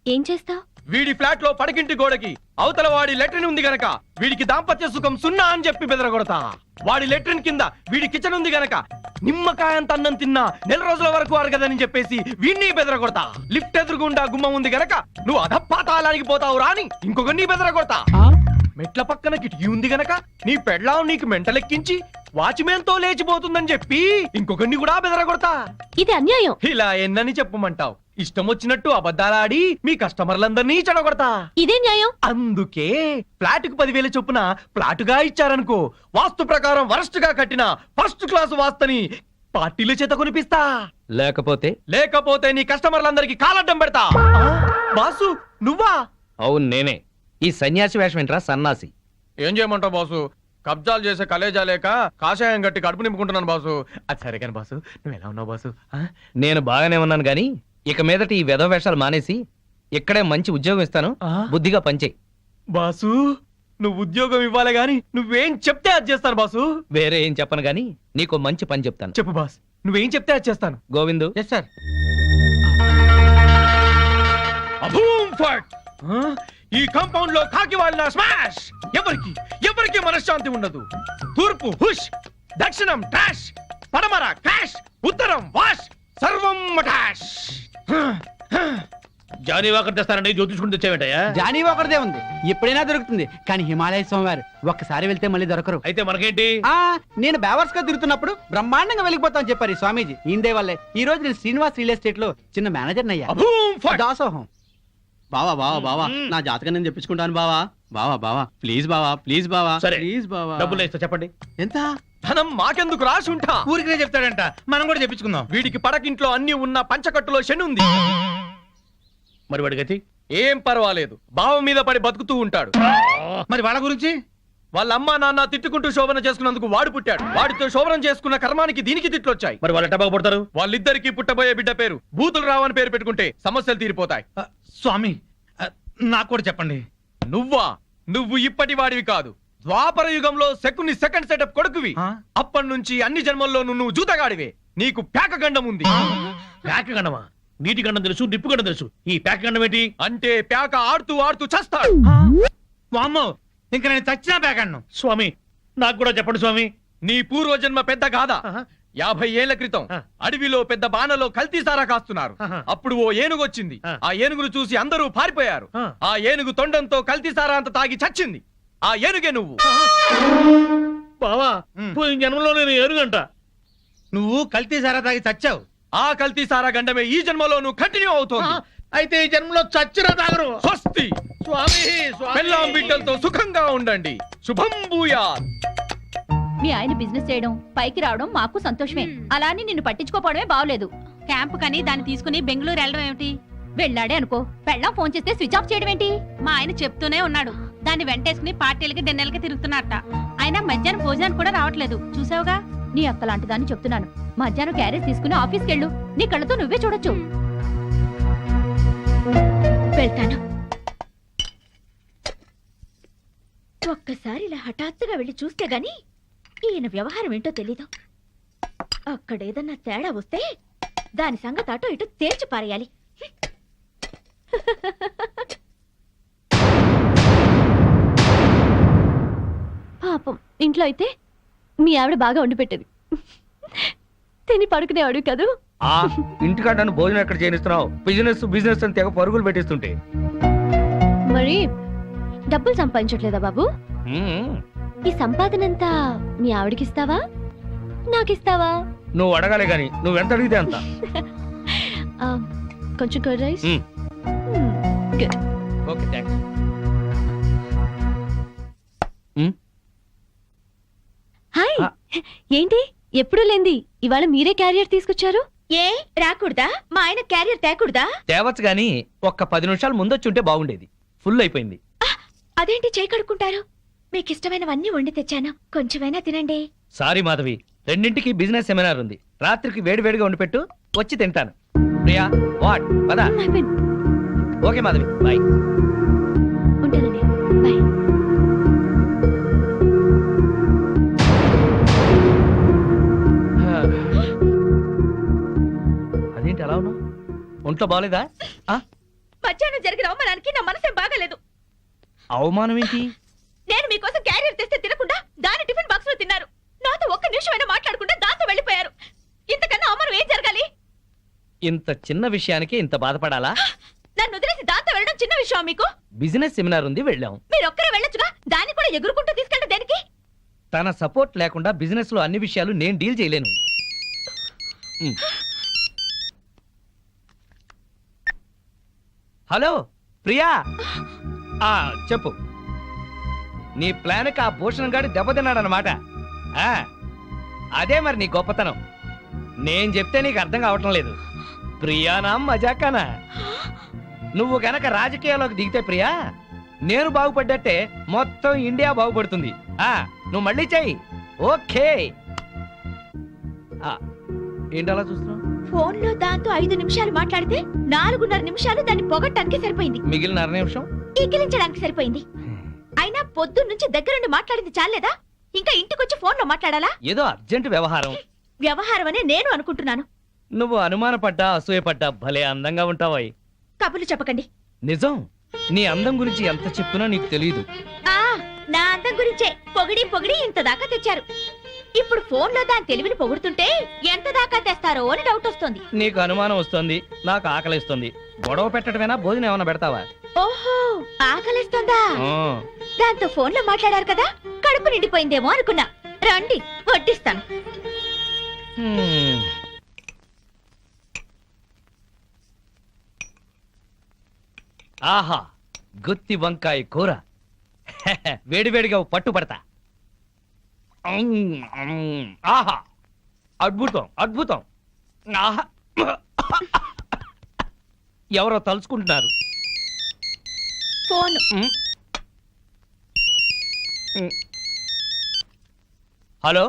Speaker 3: ఏం చేస్తావ్?
Speaker 4: వీడి ఫ్లాట్ లో పడకింటి గోడకి అవతల వాడి లెట్రిన్ ఉంది గనక వీడికి దాంపత్య సుఖం 0 అని చెప్పి బెదరగొడతా. వాడి లెట్రిన్ కింద వీడి కిచెన్ ఉంది గనక నిమ్మకాయంత అన్నం తిన్నా 4 రోజుల వరకు అరగదని చెప్పేసి వీడిని బెదరగొడతా. లిఫ్ట్ ఎదురుగుండా గుమ్మం ఉంది గనక నువ్వు అధపాతాళానికి పోతావు రాని ఇంకొకరిని బెదరగొడతా. మెట్ల పక్కన కిటికీ ఉంది గనక నీ పెళ్ళాం నీకు మెంటలెక్కించి వాచ్మెన్ తో లేచిపోతుందని చెప్పి ఇంకొకరిని కూడా బెదరగొడతా.
Speaker 3: ఇది అన్యాయం.
Speaker 4: ఇలా ఎన్నని చెప్పమంటావు? ఇష్టం వచ్చినట్టు అబద్ధాలాడి మీ కస్టమర్లందరినీ చెడగొడతా.
Speaker 3: ఇదే న్యాయం.
Speaker 4: అందుకే ఫ్లాట్ కు 10,000 చొప్పున ఫ్లాటుగా ఇచ్చారనుకో, వాస్తు ప్రకారం వరస్ట్ గా కట్టిన ఫస్ట్ క్లాస్ వాస్తుని పార్టీల చేత కొనిపిస్తా. లేకపోతే నీ కస్టమర్లందరికి కాలడ్డం పెడతా. బాసు నువ్వా?
Speaker 10: అవును నేనే. ఈ సన్యాసి వేషం ఏంట్రా సన్నాసి?
Speaker 4: ఏం చేయమంటావు బాసు? కబ్జాలు చేసే కలేజా లేక కాషాయం గట్టి కడుపు నింపుకుంటున్నాను బాసు. అది సరే కానీ బాసు, నువ్వు ఎలా ఉన్నావు బాసు?
Speaker 10: నేను బాగానే ఉన్నాను గాని ఇక మీదట ఈ వెధవ వేషాలు మానేసి ఇక్కడే మంచి ఉద్యోగం ఇస్తాను, బుద్ధిగా పనిచేయి.
Speaker 4: బాసు నువ్వు ఉద్యోగం ఇవ్వాలి గాని నువ్వేం చెప్తే అది చేస్తాను బాసు.
Speaker 10: వేరే ఏం చెప్పను గాని నీకు మంచి పని చెప్తాను.
Speaker 4: చెప్పు బాస్, నువ్వేం చెప్తే అది చేస్తాను.
Speaker 10: గోవిందు.
Speaker 7: Yes sir.
Speaker 4: ఈ కాంపౌండ్ లో కాకి వాళ్ళ స్మాష్. ఎవరికి మనశ్శాంతి ఉండదు. తూర్పు హుష్, దక్షిణం ట్రాష్, పడమర క్రాష్, ఉత్తరం వాష్, సర్వం మటాష్.
Speaker 6: జానీ వాకర్ తెస్తానండి, జ్యోతిష్కుని తెచ్చావేంటయ్యా?
Speaker 7: జానీ ఒకరిదే ఉంది, ఎప్పుడైనా దొరుకుతుంది. కానీ హిమాలయ స్వామివారు ఒక్కసారి వెళ్తే మళ్ళీ దొరకరు.
Speaker 6: అయితే మనకేంటి?
Speaker 7: నేను బేవర్స్ గా తిరుగుతున్నప్పుడు బ్రహ్మాండంగా వెళ్ళిపోతాను చెప్పారు ఈ స్వామీజీ. ఈందే వల్లే ఈ రోజు నేను శ్రీనివాస్ రియల్ ఎస్టేట్ లో చిన్న మేనేజర్ అయ్యా. దాసోహం.
Speaker 11: బావా బావా బావా, నా జాతకం నేను చెప్పించుకుంటాను బావా. బావా బావా ప్లీజ్ బావా, ప్లీజ్ బావా,
Speaker 6: సరే.
Speaker 11: ప్లీజ్ బావా.
Speaker 6: డబ్బులు ఇస్తా, చెప్పండి.
Speaker 11: ఎంత?
Speaker 4: ధనం మాకెందుకు రాసి ఉంటా.
Speaker 9: ఊరికే చెప్తాడంట, మనం కూడా చెప్పించుకుందాం.
Speaker 4: వీడికి పడకింట్లో అన్ని ఉన్న పంచకట్టులో శని ఉంది.
Speaker 6: మరి వాడి గతి?
Speaker 4: ఏం పర్వాలేదు, బావ మీద పడి బతుకుతూ ఉంటాడు.
Speaker 9: మరి వాళ్ళ గురించి?
Speaker 4: వాళ్ళ అమ్మా నాన్న తిట్టుకుంటూ శోభన చేసుకున్నందుకు వాడు పుట్టాడు. వాడితో శోభనం చేసుకున్న కర్మానికి దీనికి తిట్లొచ్చాయి.
Speaker 6: మరి వాళ్ళు ఎట్టా బాగుపడతారు?
Speaker 4: వాళ్ళిద్దరికి పుట్టబోయే బిడ్డ పేరు బూతులు రావని పేరు పెట్టుకుంటే సమస్యలు తీరిపోతాయి.
Speaker 9: స్వామి నాకు కూడా చెప్పండి.
Speaker 4: నువ్వు ఇప్పటి వాడివి కాదు. ద్వాపర యుగంలో శకుని సెకండ్ సెటప్ కొడుకువి. అప్పటి నుంచి అన్ని జన్మల్లో నువ్వు జూతగాడివే. నీకు పేక గండం ఉంది.
Speaker 6: పేక గండమా? నీటి గండం తెలుసు, నిప్పు గండం తెలుసు. ఈ పేక గండం ఏంటి?
Speaker 4: అంటే పేక ఆడుతూ ఆడుతూ చస్తాడు.
Speaker 9: వామ్మో, ఇంకా నేను చచ్చినా పేకన్ను.
Speaker 6: స్వామి నాకు కూడా చెప్పండి స్వామి.
Speaker 4: నీ పూర్వజన్మ పెద్ద గాథ.
Speaker 12: 50 ఏళ్ల క్రితం అడవిలో పెద్ద బాణలో కల్తీ సారా కాస్తున్నారు. అప్పుడు ఓ ఏనుగు వచ్చింది. ఆ ఏనుగును చూసి అందరూ పారిపోయారు. ఆ ఏనుగు తొండంతో కల్తీ సారా అంత తాగి చచ్చింది. ఆ ఏనుగే నువ్వు.
Speaker 6: బావా పోయిన జన్మలో నేను ఏనుగంట. నువ్వు కల్తీ సారా తాగి చచ్చావు.
Speaker 12: ఆ కల్తీ సారా గండమే ఈ జన్మలోనూ కంటిన్యూ అవుతోంది.
Speaker 6: అయితే ఈ జన్మలో చచ్చినా తాగరు.
Speaker 12: స్వస్తి.
Speaker 6: స్వామి
Speaker 12: పెళ్ళాం బిడ్డలతో సుఖంగా ఉండండి. శుభం భూయాత్.
Speaker 3: మీ ఆయన బిజినెస్ చేయడం పైకి రావడం మాకు సంతోషమే. అలాని నిన్ను పట్టించుకోపోవడమే బాగలేదు. క్యాంప్ కని దాన్ని తీసుకుని బెంగళూరు వెళ్ళడం ఏమిటి? వెళ్ళాడే అనుకో, పెళ్ళాం ఫోన్ చేస్తే స్విచ్ ఆఫ్ చేయడం ఏంటి? మా ఆయన చెప్తూనే ఉన్నాడు. దాన్ని వెంటేసుకుని పార్టీలకి డిన్నర్లకి తిరుగుతున్నట్ట. ఆయన మధ్యాహ్నం భోజనానికి కూడా రావట్లేదు. చూసావుగా? నీ అక్క లాంటి దాన్ని చెప్తున్నాను. మధ్యాహ్నం క్యారేజ్ తీసుకుని ఆఫీస్కి వెళ్ళు. నీ కళ్ళతో నువ్వే చూడొచ్చు.
Speaker 8: వెళ్తాను. ఒక్కసారి ఇలా హఠాత్తుగా వెళ్ళి చూస్తే గాని ఈయన వ్యవహారం ఏంటో తెలీదు. అక్కడేదన్నా తేడా వస్తే దాని సంగతి అటో ఇటు తేల్చి పారేయాలి.
Speaker 3: పాపం ఇంట్లో అయితే మీ ఆవిడ బాగా వండి పెట్టేది. తిని పడుకునేవాడు కదూ.
Speaker 10: ఇంటికాడ నన్ను భోజనం ఎక్కడ చేయనిస్తున్నావు? బిజినెస్ బిజినెస్ అని తెగ పరుగులు పెట్టిస్తుంటే.
Speaker 3: మరి డబ్బులు సంపాదించట్లేదా బాబు? ఈ సంపాదనంతా మీ ఆవిడకిస్తావా, నాకిస్తావా?
Speaker 10: నువ్వు అడగాలే గాని నువ్వెంత అడిగితే అంత.
Speaker 3: కొంచెం curd rice. Good.
Speaker 10: Okay thanks.
Speaker 3: Hi. ఏంటి ఎప్పుడు లేంది ఇవాళ మీరే క్యారియర్ తీసుకొచ్చారు?
Speaker 8: ఏ రాకూడదా? మా ఆయన క్యారియర్ తేకూడదా?
Speaker 10: తేవచ్చు గాని ఒక్క 10 నిమిషాలు ముందొచ్చుంటే బాగుండేది. ఫుల్ అయిపోయింది.
Speaker 8: అదేంటి చేయి కడుక్కుంటారు? మీకు ఇష్టమైనవన్నీ వండి తెచ్చాను, కొంచెమైనా తినండి.
Speaker 10: సారీ మాధవి, 2ంటికి బిజినెస్ సెమినార్ ఉంది. రాత్రికి వేడివేడిగా వండి పెట్టు, వచ్చి తింటాను. ప్రియా వాట్ పదా? Okay Madhavi, bye.
Speaker 8: ఉంటానండి, బాయ్.
Speaker 10: అదేంటి అలా ఉన్నావు? ఒంట్లో బాగలేదా?
Speaker 8: మధ్యాహ్నం జరిగిన అవమానానికి నా మనసేం బాగాలేదు.
Speaker 10: అవమానం ఏంటి?
Speaker 8: నేను మీకోసం క్యారియర్ తెస్తే తినకుండా దాని టిఫిన్ బాక్స్ లో తిన్నారు. నాతో ఒక్క నిమిషమైనా మాట్లాడకుండా దాంతో వెళ్ళిపోయారు. ఇంతకన్నా అవమానం ఏం జరగాలి?
Speaker 10: ఇంత చిన్న విషయానికి ఇంత బాధపడాలా?
Speaker 8: నన్ను వదిలేసి దాంతో వెళ్ళడం చిన్న విషయం మీకు?
Speaker 10: బిజినెస్ సెమినార్ ఉంది, వెళ్ళాం.
Speaker 8: మీరు ఒక్కరే వెళ్ళొచ్చుగా, దాన్ని కూడా ఎగురుకుంటూ తీసుకెళ్ళడం దేనికి?
Speaker 10: తన సపోర్ట్ లేకుండా బిజినెస్ లో అన్ని విషయాలు నేను డీల్ చేయలేను. హలో ప్రియా, చెప్పు. నీ ప్లాన్కి ఆ భూషణ్ గాడి దెబ్బతిన్నాడనమాట. అదే మరి నీ గొప్పతనం. నేను చెప్తే నీకు అర్థం కావటం లేదు. ప్రియానా మజాకానా? నువ్వు గనక రాజకీయాల్లోకి దిగితే ప్రియా, నేను బాగుపడ్డట్టే మొత్తం ఇండియా బాగుపడుతుంది. నువ్వు మళ్ళీ చెయ్యి. ఓకే. ఏంటి అలా చూస్తున్నావు?
Speaker 8: ఫోన్ లో దాంతో 5 నిమిషాలు మాట్లాడితే 4.5 నిమిషాలు దాన్ని పొగట్టానికి సరిపోయింది.
Speaker 10: మిగిలిన 1/2 నిమిషం
Speaker 8: ఈకిలించడానికి సరిపోయింది. అయినా పొద్దున్నుంచి దగ్గరుండి మాట్లాడింది చాలేదా? ఇంకా ఇంటికొచ్చి ఫోన్ లో మాట్లాడాలా?
Speaker 10: ఏదో అర్జెంట్ వ్యవహారం.
Speaker 8: వ్యవహారం అనే నేను అనుకుంటున్నాను.
Speaker 10: నువ్వు అనుమానపడ్డా అసూయపడ్డా భలే అందంగా ఉంటావాయి.
Speaker 8: కబుర్లు చెప్పకండి.
Speaker 10: నిజం, నీ అందం గురించి ఎంత చెప్పినా నీకు తెలియదు.
Speaker 8: నా అందం గురించే పొగిడి పొగిడి ఇంత దాకా తెచ్చారు. ఇప్పుడు ఫోన్ లో దాని తెలివిని పొగుడుతుంటే ఎంత దాకా తెస్తారో అని డౌట్ వస్తుంది.
Speaker 10: నీకు అనుమానం వస్తుంది, నాకు ఆకలిస్తుంది. గొడవ పెట్టడమేనా? భోజనం ఏమైనా పెడతావా?
Speaker 8: ఓహో, ఆకలిస్తుందా? దాంతో ఫోన్ లో మాట్లాడారు కదా, కడుపు నిండిపోయిందేమో అనుకున్నా. రండి వడ్డిస్తాను.
Speaker 10: ఆహా, గుత్తి వంకాయ కూర. వేడివేడిగా పట్టుపడతా. ఆహా, అద్భుతం అద్భుతం. ఆహా, ఎవరో తలుచుకుంటున్నారు.
Speaker 8: ఫోన్.
Speaker 10: హలో,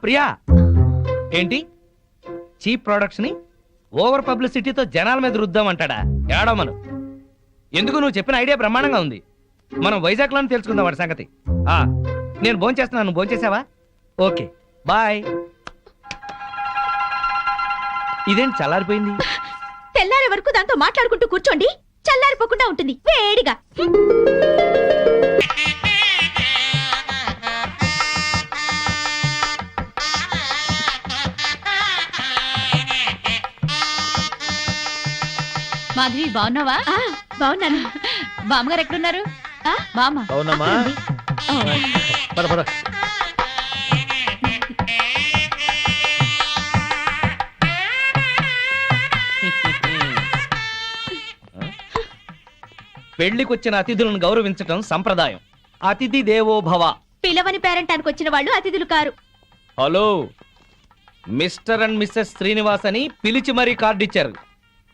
Speaker 10: ప్రియా. ఏంటి చీప్ ప్రొడక్ట్స్ ని ఓవర్ పబ్లిసిటీతో జనాల మీద రుద్దామంటాడా? ఏడమను. ఎందుకు? నువ్వు చెప్పిన ఐడియా బ్రహ్మాండంగా ఉంది. మనం వైజాగ్ లోనే తెలుసుకుందాం వాడి సంగతి. నేను భోంచేస్తున్నాను, నువ్వు భోంచేసావా? Okay bye. ఇదేంటి చల్లారిపోయింది?
Speaker 8: తెల్లారే వరకు దాంతో మాట్లాడుకుంటూ కూర్చోండి, చల్లారిపోకుండా ఉంటుంది వేడిగా.
Speaker 3: మాధవి బాగున్నావా?
Speaker 8: బాగున్నాను.
Speaker 3: బామ్మగారు ఎక్కడున్నారు? బామ్మ
Speaker 6: అవునమ్మా పద పద.
Speaker 10: పెళ్లికొచ్చిన అతిథులను గౌరవించటం సంప్రదాయం. అతిథి దేవో భవ.
Speaker 8: పిలవని పేరెంటానికి వచ్చిన వాళ్ళు అతిథులు కారు.
Speaker 10: Hello, mister and missus Srinivas అని పిలిచి మరీ కార్డు ఇచ్చారు.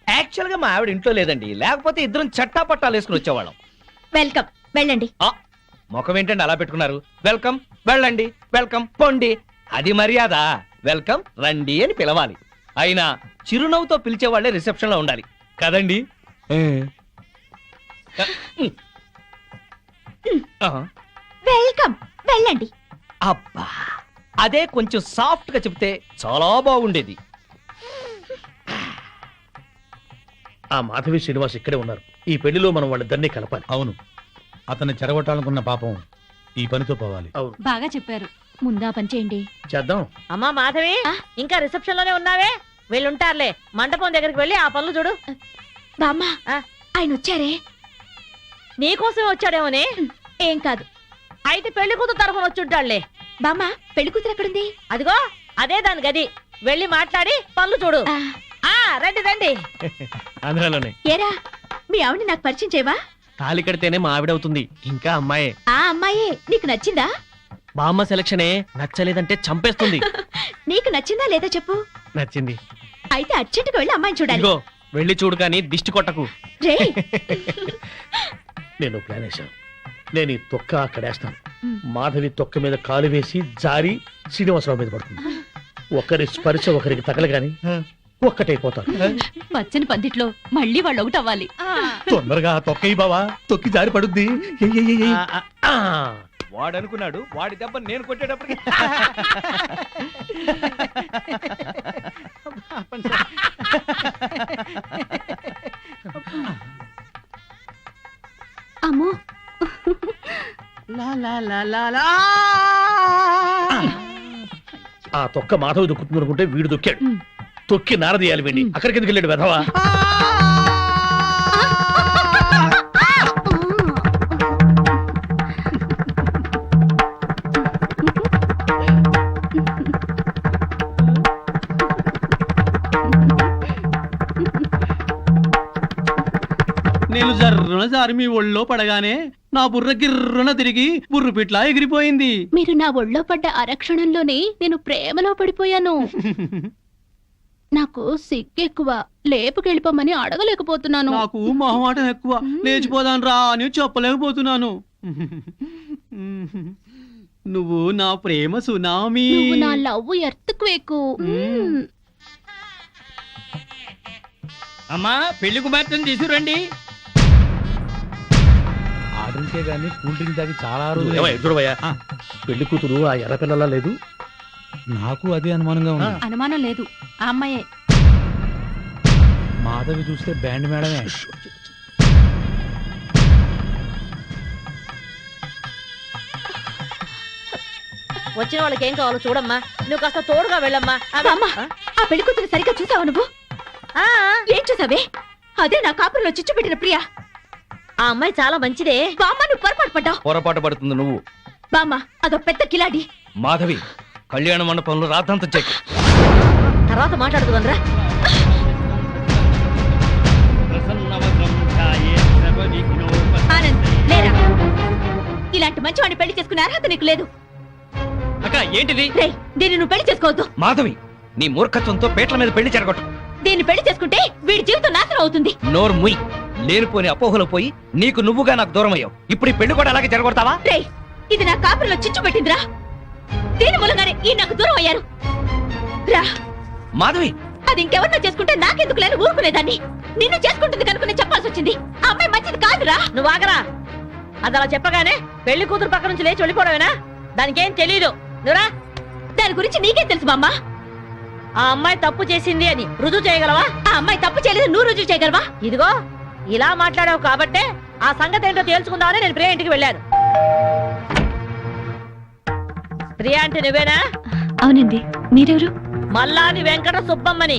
Speaker 10: యాక్చువల్ గా మా ఆవిడ ఇంట్లో లేదండి, లేకపోతే ఇద్దరం చట్టా పట్టాలు వేసుకుని వచ్చేవాళ్ళం.
Speaker 8: వెల్కమ్, వెళ్ళండి.
Speaker 10: ముఖం ఏంటండి అలా పెట్టుకున్నారు? వెల్కమ్, వెళ్ళండి, వెల్కమ్, పొండి. అది మర్యాద. వెల్కమ్, రండి అని పిలవాలి. అయినా చిరునవ్వుతో పిలిచేవాళ్లే రిసెప్షన్ లో ఉండాలి కదండి.
Speaker 8: వెల్కమ్, వెళ్ళండి.
Speaker 10: అబ్బా, అదే కొంచెం సాఫ్ట్ గా చెప్తే చాలా బాగుండేది.
Speaker 6: ఆ మాధవి శ్రీనివాస్ ఇక్కడే ఉన్నారు. ఈ పెళ్లిలో మనం వాళ్ళిద్దరినీ కలపాలి. అవును, అతన్ని చెరగొట్టాలనుకున్న పాపం ఈ పనితో పోవాలి. అవును,
Speaker 3: బాగా చెప్పారు. ముందా పని చేయండి.
Speaker 6: చేద్దాం.
Speaker 5: అమ్మా మాధవి, ఇంకా రిసెప్షన్ లోనే ఉన్నావే? వీళ్ళుంటారులే, మండపం దగ్గరికి వెళ్ళి ఆ పనులు చూడు.
Speaker 8: బామ్మ, ఆయన వచ్చారే?
Speaker 5: నీకోసం వచ్చాడేమోనే.
Speaker 8: ఏం కాదు.
Speaker 5: అయితే పెళ్లి కూతురు తరఫున వచ్చుంటాడులే.
Speaker 8: బామ్మ, పెళ్లి కూతురు ఎక్కడుంది?
Speaker 5: అదిగో అదే దాని గది. వెళ్ళి మాట్లాడి పనులు చూడు. రండి రండి.
Speaker 11: అందులోనే
Speaker 8: ఏరా, మీ ఆవిడ నాకు పరిచయం చేయవా?
Speaker 11: తాళి కడితేనే మా ఆవిడవుతుంది. ఇంకా అమ్మాయే.
Speaker 8: ఆ అమ్మాయే నీకు నచ్చిందా?
Speaker 11: బామ్మ సెలక్షనే నచ్చలేదంటే చంపేస్తుంది.
Speaker 8: నీకు నచ్చిందా లేదా చెప్పు.
Speaker 11: నచ్చింది.
Speaker 8: అయితే అర్జెంటుగా వెళ్ళి అమ్మాయిని చూడాలి.
Speaker 11: ఇదిగో వెళ్ళి చూడు, కానీ దిష్టి కొట్టకు.
Speaker 8: రే,
Speaker 6: నేను ప్లాన్ వేశాను. నేను ఈ తొక్క అక్కడేస్తాను. మాధవి తొక్క మీద కాలు వేసి జారి శ్రీనివాసరావు మీద పడుతుంది. ఒకరి స్పర్శ ఒకరికి తగలగాని ఒక్కటైపోతారు.
Speaker 3: పచ్చని పందిట్లో మళ్ళీ వాళ్ళు ఒకటి అవ్వాలి.
Speaker 6: తొందరగా తొక్కయి బావా, తొక్కి జారి పడుద్ది.
Speaker 10: వాడు అనుకున్నాడు, వాడి దెబ్బ నేను కొట్టేటప్పటికి
Speaker 8: అమ్మో,
Speaker 6: ఆ తొక్క మాధవి దొక్కుతుంది అనుకుంటే వీడు దొక్కాడు. తొక్కి నారదీయాలి వీడిని. అక్కడికి ఎందుకు వెళ్ళాడు వెధవా?
Speaker 11: నేను జర్రున జారి మీ ఒళ్ళో పడగానే నా బుర్ర గిర్రున తిరిగి బుర్రు పిట్లా ఎగిరిపోయింది.
Speaker 3: మీరు నా ఒళ్ళో పడ్డ అరక్షణంలోనే నేను ప్రేమలో పడిపోయాను. నాకు సిగ్గెక్కువ, లేపుకెళ్ళిపోమని అడగలేకపోతున్నాను.
Speaker 11: నాకు మొహమాటం ఎక్కువ, లేచిపోదాను రా అని చెప్పలేకపోతున్నాను. నువ్వు నా ప్రేమ సునామీ.
Speaker 3: నువ్వు నా లవ్ ఎర్త్క్వేక్.
Speaker 10: అమ్మా, పెళ్లి కుమార్తెను తీసుకురండి.
Speaker 6: ఆర్డర్కే గానీ కూల్ డ్రింక్ తాగి చాలా రోజులు. ఎదురువయ్యా, పెళ్లి కూతురు ఆ ఎర్ర పిల్లలా లేదు? నాకు అదే అనుమానంగా ఉంది.
Speaker 3: అనుమానం లేదు, ఆ అమ్మాయే.
Speaker 6: మాధవి చూస్తే బ్యాండ్ మేడమే.
Speaker 5: వచ్చిన వాళ్ళకి ఏం కావాలో చూడమ్మా. నువ్వు కాస్త తోడుగా వెళ్ళమ్మా.
Speaker 8: ఆ పెళ్లి కూతురు సరిగ్గా చూసావు నువ్వు? ఏం చూసావే? అదే నా కాపురంలో చిచ్చు పెట్టిన ప్రియా.
Speaker 5: ఆ అమ్మాయి చాలా మంచిదే.
Speaker 8: బామ్మ, నువ్వు పొరపాటు పడ్డావు.
Speaker 10: పొరపాటు పడుతుంది నువ్వు.
Speaker 8: బామ్మ, అదో పెద్ద కిలాడి.
Speaker 10: మాధవి, కళ్యాణ మండపంలో రాతంత చెక్.
Speaker 5: తర్వాత మాట్లాడుతుందిరా.
Speaker 8: ఆనంద్, లేరా. ఇలాంటి మంచివాడిని పెళ్లి చేసుకునే అర్హత నీకు లేదు.
Speaker 11: అక్క, ఏంటిది?
Speaker 8: రేయ్, దీన్ని నువ్వు పెళ్లి చేసుకోవద్దు.
Speaker 10: మాధవి, నీ మూర్ఖత్వంతో పేట్ల మీద పెళ్లి చెరగొట్టు.
Speaker 8: దీన్ని పెళ్లి చేసుకుంటే వీడి జీవితం నాశనం అవుతుంది.
Speaker 10: నోరు ముయ్. లేనిపోని అపోహలు పోయి నీకు నువ్వుగా నాకు దూరం అయ్యావు. ఇప్పుడు ఈ పెళ్లి కూడా అలాగే చెరగొడతావా?
Speaker 8: రేయ్, ఇది నా కాపురంలో చిచ్చు పెట్టిందిరా. దీని మూలంగానే ఈ నాకు దూరం అయ్యారు. రా
Speaker 10: మాధవి,
Speaker 8: అది ఇంకెవరినో చేసుకుంటే నాకెందుకు లేని ఊరుకునేదాన్ని. నిన్ను చేసుకుంటుంది కనుక నేను చెప్పాల్సి వచ్చింది. ఆ అమ్మాయి మంచిది కాదురా.
Speaker 5: నువ్వు ఆగరా. అది అలా చెప్పగానే పెళ్లి కూతురు పక్క నుంచి లేచి వెళ్ళిపోవడమేనా? దానికేం తెలీదు. నువ్వురా.
Speaker 8: దాని గురించి నీకేం తెలుసు బామ్మ?
Speaker 5: ఆ అమ్మాయి తప్పు చేసింది అని రుజువు చేయగలవా?
Speaker 8: ఆ అమ్మాయి తప్పు చేయలేదు, నువ్వు రుజువు చేయగలవా?
Speaker 5: ఇదిగో ఇలా మాట్లాడావు కాబట్టే ఆ సంగతి ఏంటో తేల్చుకుందామని నేను ప్రియా ఇంటికి వెళ్ళాను. ప్రియా అంటే నువ్వేనా?
Speaker 8: అవునండి. మీరెవరు?
Speaker 5: మల్లాని వెంకట సుబ్బమ్మని.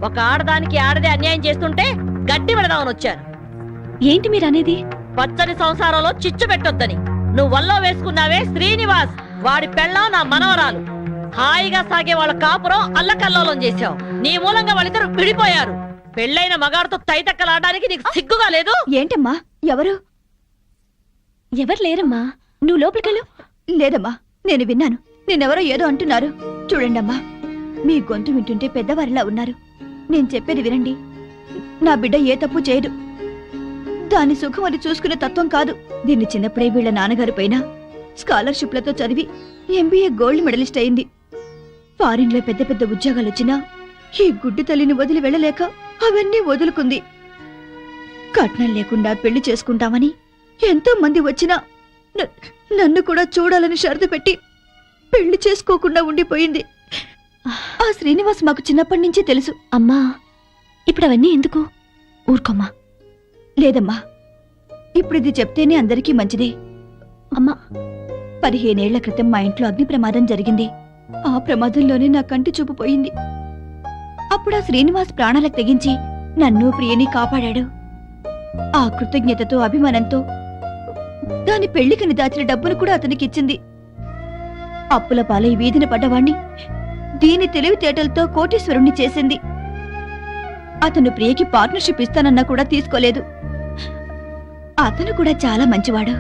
Speaker 5: ఒక ఆడదానికి ఆడదే అన్యాయం చేస్తుంటే గడ్డి పెడదామని వచ్చాను.
Speaker 3: ఏంటి మీరు అనేది?
Speaker 5: పచ్చని సంసారంలో చిచ్చు పెట్టొద్దని. నువ్వు వల్లో వేసుకున్నావే శ్రీనివాస్, వాడి పెళ్ళం నా మనవరాలు. హాయిగా సాగే వాళ్ళ కాపురం అల్లకల్లోలం చేశావు. నీ మూలంగా వాళ్ళిద్దరు విడిపోయారు. పెళ్ళైన మగాడితో తైతక్కలాడడానికి నీకు సిగ్గుగా లేదు?
Speaker 8: ఏంటమ్మా ఎవరు
Speaker 3: లేరమ్మా, నువ్వు లోపలికెళ్ళు.
Speaker 8: లేదమ్మా, నేను విన్నాను. నేనెవరో ఏదో అంటున్నారు. చూడండమ్మా, మీ గొంతు వింటుంటే పెద్దవారిలా ఉన్నారు. నేను చెప్పేది వినండి. నా బిడ్డ ఏ తప్పు చేయదు. దాని సుఖం అది చూసుకునే తత్వం కాదు. దీన్ని చిన్నప్పుడే వీళ్ళ నాన్నగారు పైన స్కాలర్షిప్లతో చదివి ఎంబీఏ గోల్డ్ మెడలిస్ట్ అయింది. ఫారిన్ లో పెద్ద పెద్ద ఉద్యోగాలు వచ్చినా ఈ గుడ్డి తల్లిని వదిలి వెళ్ళలేక అవన్నీ వదులుకుంది. కట్నం లేకుండా పెళ్లి చేసుకుంటామని ఎంతో మంది వచ్చినా నన్ను కూడా చూడాలని షరతు పెట్టి పెళ్లి చేసుకోకుండా ఉండిపోయింది. ఆ శ్రీనివాస్ మాకు చిన్నప్పటి నుంచి తెలుసు.
Speaker 3: అమ్మా, ఇప్పుడు అవన్నీ ఎందుకు? ఊరుకోమ్మా.
Speaker 8: లేదమ్మా, ఇప్పుడు ఇది చెప్తేనే అందరికీ మంచిది.
Speaker 3: అమ్మా,
Speaker 8: 15 ఏళ్ల క్రితం మా ఇంట్లో అగ్ని ప్రమాదం జరిగింది. ఆ ప్రమాదంలోనే నా కంటి చూపు పోయింది. అప్పుడు ఆ శ్రీనివాస్ ప్రాణాలకు తెగించి నన్ను ప్రియని కాపాడాడు. ఆ కృతజ్ఞతతో అభిమానంతో దాని పెళ్లికని దాచిన డబ్బును కూడా అతనికి ఇచ్చింది. అప్పుల పాలై వీధిన పడ్డవాణ్ణి దీని తెలివితేటలతో కోటీశ్వరుణ్ణి చేసింది. అతను ప్రియకి పార్ట్నర్షిప్ ఇస్తానన్నా కూడా తీసుకోలేదు. అతను కూడా చాలా మంచివాడు.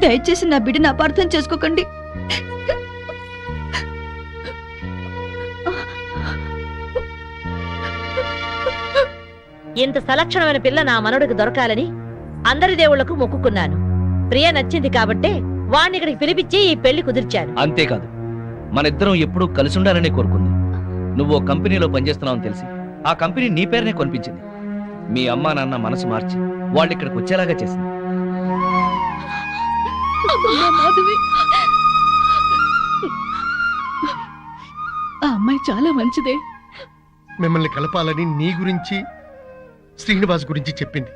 Speaker 8: దయచేసి నా బిడ్డను అపార్థం చేసుకోకండి.
Speaker 5: ఇంత సలక్షణమైన పిల్ల నా మనవడికి దొరకాలని అందరి దేవుళ్లకు మొక్కుకున్నాను. ప్రియ నచ్చింది కాబట్టే వాణ్ణి ఇక్కడికి పిలిపించి ఈ పెళ్లి కుదిర్చాను.
Speaker 10: అంతేకాదు, మన ఇద్దరం ఎప్పుడూ కలిసి ఉండాలనే కోరుకుంది. నువ్వు ఓ కంపెనీలో పనిచేస్తున్నావని తెలిసి ఆ కంపెనీ నీ పేరునే కొనిపించింది. మీ అమ్మా నాన్న మనసు మార్చి వాళ్ళు ఇక్కడికి వచ్చేలాగా చేసింది.
Speaker 3: ఆ అమ్మాయి చాలా మంచిదే.
Speaker 13: మిమ్మల్ని కలపాలని నీ గురించి శ్రీనివాస్ గురించి చెప్పింది.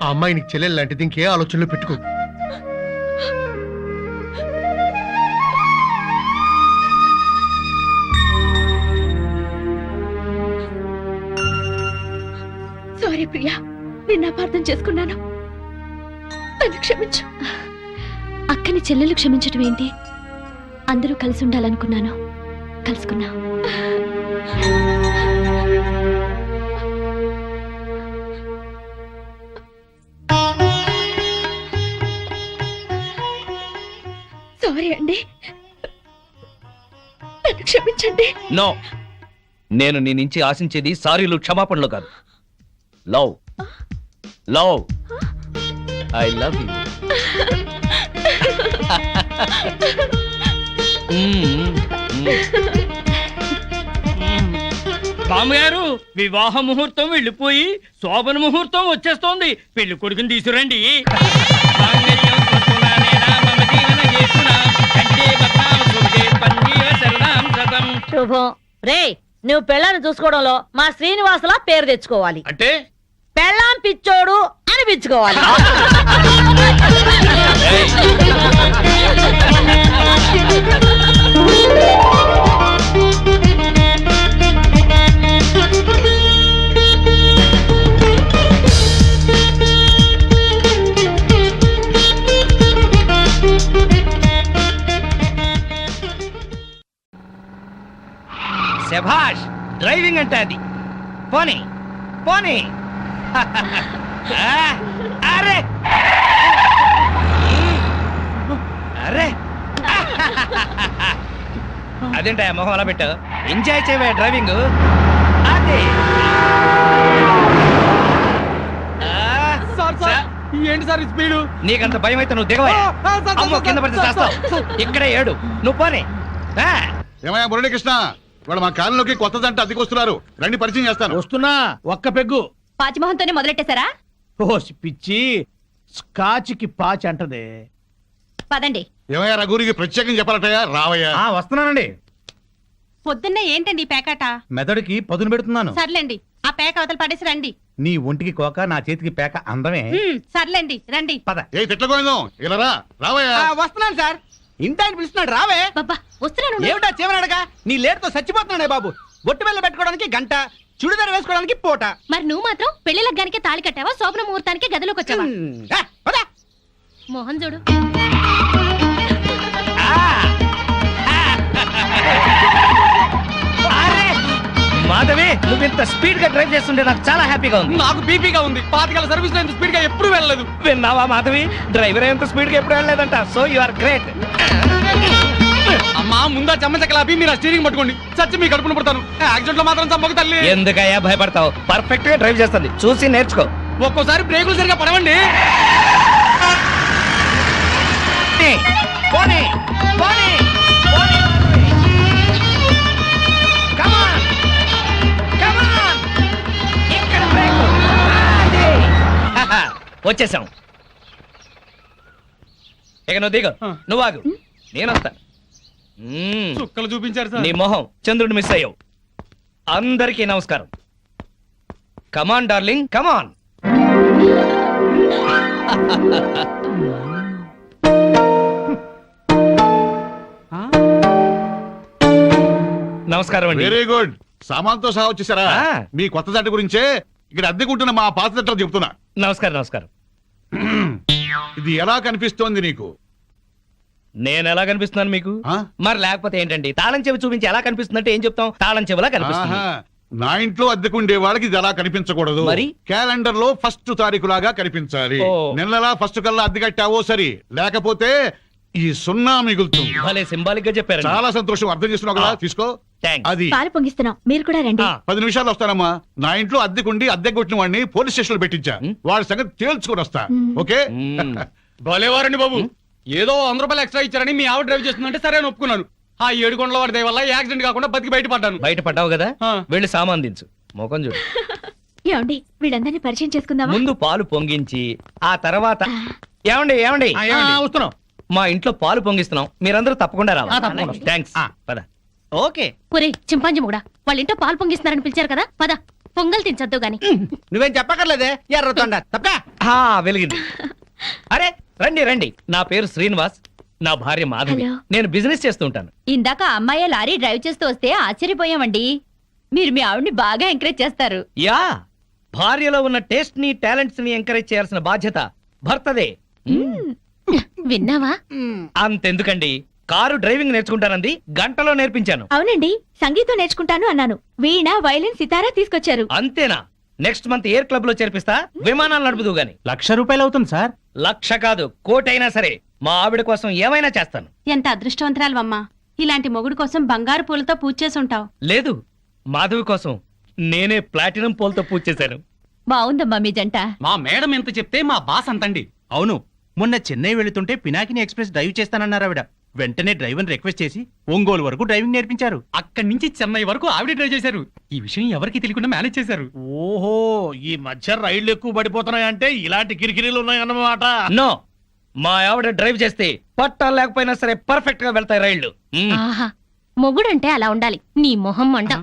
Speaker 13: ఆ అమ్మాయి నీకు చెల్లెలు లాంటిది, ఇంకే ఆలోచనలో పెట్టుకో.
Speaker 3: సారీ ప్రియా, నిన్ను అపార్థం చేసుకున్నాను. నన్ను క్షమించు. అక్కని చెల్లెలు క్షమించటం ఏంటి? అందరూ కలిసి ఉండాలనుకున్నాను, కలుసుకున్నా. సారీ అండి, నన్ను క్షమించండి.
Speaker 10: నో, నేను నీ నుంచి ఆశించేది సారీలు క్షమాపణలు కాదు. Love love I love you.
Speaker 2: బామ్మగారు, వివాహ ముహూర్తం వెళ్ళిపోయి శోభన ముహూర్తం వచ్చేస్తోంది. పెళ్లి కొడుకుని తీసుకురండి.
Speaker 5: శుభం. రే, నువ్వు పెళ్ళాన్ని చూసుకోవడంలో మా శ్రీనివాసులా పేరు తెచ్చుకోవాలి.
Speaker 12: అంటే
Speaker 5: పెళ్ళాం పిచ్చోడు అనిపించుకోవాలి.
Speaker 10: శభాష్, డ్రైవింగ్ అంటే అది. పోనీ పోనీ. అరే అరే, అదేంటా మొహం అలా పెట్టావు? ఎంజాయ్ చేయవే డ్రైవింగ్. అదే
Speaker 11: ఏంటి సార్ స్పీడు?
Speaker 10: నీకంత భయం అయితే నువ్వు దిగవా. అమ్మో, కింద పడితే చేస్తావు. ఇక్కడే ఏడు, నువ్వు పోనీ.
Speaker 14: ఏమయ్యా మురళీకృష్ణ, వాడు మా కాలంలోకి కొత్త జంట అద్దెకి వస్తున్నారు. రండి, పరిచయం చేస్తాను.
Speaker 11: వస్తున్నా, ఒక్క పెగ్గు.
Speaker 3: పాచిమోహంతోనే మొదలెట్టేశారా?
Speaker 11: ఓసి పిచ్చి, స్కాచ్కి పాచి అంటదే.
Speaker 3: పదండి.
Speaker 14: ఏమయ్యా రఘురికి ప్రత్యేకం చెప్పాలటయ్యా? రావయ్యా.
Speaker 6: వస్తున్నానండి.
Speaker 3: పొద్దున్నే ఏంటండి ఈ పేకాట?
Speaker 6: మెదడుకి పదును పెడుతున్నాను.
Speaker 3: సర్లేండి, ఆ పేక అవతల పడేసి రండి.
Speaker 6: నీ ఒంటికి కోక, నా చేతికి పేక అందమే.
Speaker 3: సర్లేండి, రండి.
Speaker 6: పద.
Speaker 14: ఏ తిట్లకోయిందాం, ఇలా రా. రావయ్యా.
Speaker 7: వస్తున్నాను సార్. ఇంటాయన పిలుస్తున్నాడు, రావే.
Speaker 3: వస్తున్నాను.
Speaker 7: ఏమిటా చివరడగా? నీ లేటుతో చచ్చిపోతున్నాడే బాబు. ఒట్టు వెళ్ళ పెట్టుకోవడానికి గంట, చుడిదార్ వేసుకోవడానికి పూట.
Speaker 3: మరి నువ్వు మాత్రం పెళ్లి లగ్గానికే తాళి కట్టావా, శోభన ముహూర్తానికి గదిలోకి వచ్చావా? మోహన్ చూడు.
Speaker 10: మాధవి, నువ్వు ఇంత స్పీడ్ గా డ్రైవ్ చేస్తుంటే నాకు చాలా హ్యాపీగా ఉంది.
Speaker 12: నాకు బీపీగా ఉంది. 25 సర్వీస్ లో ఇంత స్పీడ్ గా ఎప్పుడు వెళ్ళలేదు.
Speaker 10: విన్నావా మాధవి, డ్రైవర్ ఎంత స్పీడ్ గా ఎప్పుడు వెళ్ళలేదంట. So you are great.
Speaker 12: అమ్మా ముందా చెమ్మచక్కలాపి మీరు స్టీరింగ్ పట్టుకోండి. చచ్చి మీ కడుపును పడతాను. యాక్సిడెంట్ లో మాత్రం చంపక తల్లి.
Speaker 10: ఎందుకయ్యా భయపడతావు? పర్ఫెక్ట్ గా డ్రైవ్ చేస్తుంది, చూసి నేర్చుకో.
Speaker 12: ఒక్కోసారి బ్రేకులు సరిగా పడవండి.
Speaker 10: పోనీ, పోనీ, పోనీ. Come on, come on. ఇక్కడ బ్రేకు. వచ్చేసాం. ఇక నువ్వు దిగు, నువ్వు ఆగు, నేను వస్తా.
Speaker 12: చుక్కలు చూపించారు సార్.
Speaker 10: నీ మొహం చంద్రుడు మిస్ అయ్యావు. అందరికీ నమస్కారం. కమాన్ డార్లింగ్, కమాన్. నమస్కారం అండి.
Speaker 14: Very good. సామాన్తో సహా వచ్చేసారా? మీ కొత్త జంట గురించే ఇక్కడ అద్దెకుంటున్న మా పాత జంటలు చెప్తున్నా.
Speaker 10: నమస్కారం. నమస్కారం.
Speaker 14: ఇది ఎలా కనిపిస్తోంది నీకు?
Speaker 10: నేను ఎలా కనిపిస్తున్నాను మీకు? మరి లేకపోతే ఏంటండి, తాళం చెవి చూపించి ఎలా కనిపిస్తుందంటే ఏం చెప్తాం? తాళం చెవిలా కనిపిస్తుంది.
Speaker 14: నా ఇంట్లో అద్దెకుండే వాళ్ళకి ఇది ఎలా కనిపించకూడదు.
Speaker 10: మరి
Speaker 14: క్యాలెండర్ లో 1st తారీఖు లాగా కనిపించాలి. నెలలా 1st కల్లా అద్దె కట్టావో సరి, లేకపోతే ఈ 0 మిగులుతుంది.
Speaker 10: భలే సింబాలిక్ గా చెప్పారు.
Speaker 14: చాలా సంతోషం. అర్థం చేస్తున్నావు కదా, తీసుకో. అది
Speaker 8: పాలు పొంగిస్తున్నాం, మీరు కూడా రండి.
Speaker 14: 10 నిమిషాలు వస్తానమ్మా. నా ఇంట్లో అద్దెకుండి అద్దె కొట్టిన వాడిని పోలీస్ స్టేషన్ లో పెట్టించా. వాడి సంగతి తేల్చుకొని వస్తా. ఓకే?
Speaker 12: భలేవారండి బాబు. ఏదో 100 రూపాయలు ఎక్స్ట్రా ఇచ్చారని మీ ఆవిడ డ్రైవ్ చేస్తుందంటే సరే అని ఒప్పుకున్నాను. ఆ 7 కొండల వాడి దయ వల్ల యాక్సిడెంట్ కాకుండా బతికి బయటపడ్డాను.
Speaker 10: బయటపడ్డావు కదా, వెళ్ళి సామాన్ దించు. మోకం చూడు.
Speaker 8: ఏమండి, వీళ్ళందరినీ పరిచయం చేసుకుందామా?
Speaker 10: ముందు పాలు పొంగించి ఆ తర్వాత ఏమండి ఏమండి
Speaker 6: వస్తున్నాం.
Speaker 10: మా ఇంట్లో పాలు పొంగిస్తున్నాం, మీరందరూ తప్పకుండా రావాలి. థ్యాంక్స్. పద.
Speaker 7: ఓకే.
Speaker 3: ఒరే చింపాంజీ ముడా, వాళ్ళ ఇంట్లో పాలు పొంగిస్తున్నారని పిలిచారు కదా, పద పొంగల్ తినచద్దు గాని.
Speaker 7: నువ్వేం చెప్పక్కర్లేదే, ఎర్రతొండ తప్ప.
Speaker 10: వెలిగింది. అరే రండి రండి, నా పేరు శ్రీనివాస్, నా భార్య మాధవి.
Speaker 3: హలో.
Speaker 10: నేను బిజినెస్ చేస్తూ ఉంటాను.
Speaker 3: ఇందాక అమ్మాయి లారీ డ్రైవ్ చేస్తూ వస్తే ఆశ్చర్యపోయామండి. మీరు మీ ఆవిడ్ని బాగా ఎంకరేజ్ చేస్తారు.
Speaker 10: యా, భార్యలో ఉన్న టేస్ట్ ని టాలెంట్స్ ని ఎంకరేజ్ చేయాల్సిన బాధ్యత భర్తదే.
Speaker 3: విన్నావా?
Speaker 10: అంతెందుకండి, కారు డ్రైవింగ్ నేర్చుకుంటానంది, గంటలో నేర్పించాను.
Speaker 8: అవునండి, సంగీతం నేర్చుకుంటాను అన్నాను. వీణ, వైలిన్, సితారా తీసుకొచ్చారు.
Speaker 10: అంతేనా? నెక్స్ట్ మంత్ ఎయిర్ క్లబ్ లో చేర్పిస్తా, విమానాలు నడుపుదు గాని.
Speaker 6: 1,00,000 రూపాయలు అవుతుంది సార్.
Speaker 10: 1,00,000 కాదు, 1,00,000 అయినా సరే మా ఆవిడ కోసం ఏమైనా చేస్తాను.
Speaker 3: ఎంత అదృష్టవంతరాలమ్మా, ఇలాంటి మొగుడు కోసం బంగారు పూలతో పూజ చేసి ఉంటావు.
Speaker 10: లేదు, మాధవి కోసం నేనే ప్లాటినం పూలతో పూజ చేశాను.
Speaker 3: బాగుందమ్మా మీ జంట.
Speaker 11: మా మేడం ఎంత చెప్తే మా బాస్ అంతండి. అవును, మొన్న చెన్నై వెళుతుంటే పినాకిని ఎక్స్ప్రెస్ డ్రైవ్ చేస్తానన్నారు ఆవిడ. వెంటనే డ్రైవర్ రిక్వెస్ట్ చేసి ఒంగోలు వరకు డ్రైవింగ్ నేర్పించారు. అక్కడి నుంచి చెన్నై వరకు ఆవిడ డ్రైవ్ చేశారు. ఈ విషయం ఎవరికి తెలియకుండా మేనేజ్ చేశారు.
Speaker 6: ఓహో, ఈ మధ్య రైళ్లు ఎక్కువ పడిపోతున్నాయంటే ఇలాంటి కిరికిరీలు ఉన్నాయన్నమాట.
Speaker 10: నో, మా ఆవిడ డ్రైవ్ చేస్తే పట్టాలు లేకపోయినా సరే పర్ఫెక్ట్ గా వెళ్తాయి రైళ్లు.
Speaker 3: ఆహా, మొగుడంటే అలా ఉండాలి. నీ మొహం మండ.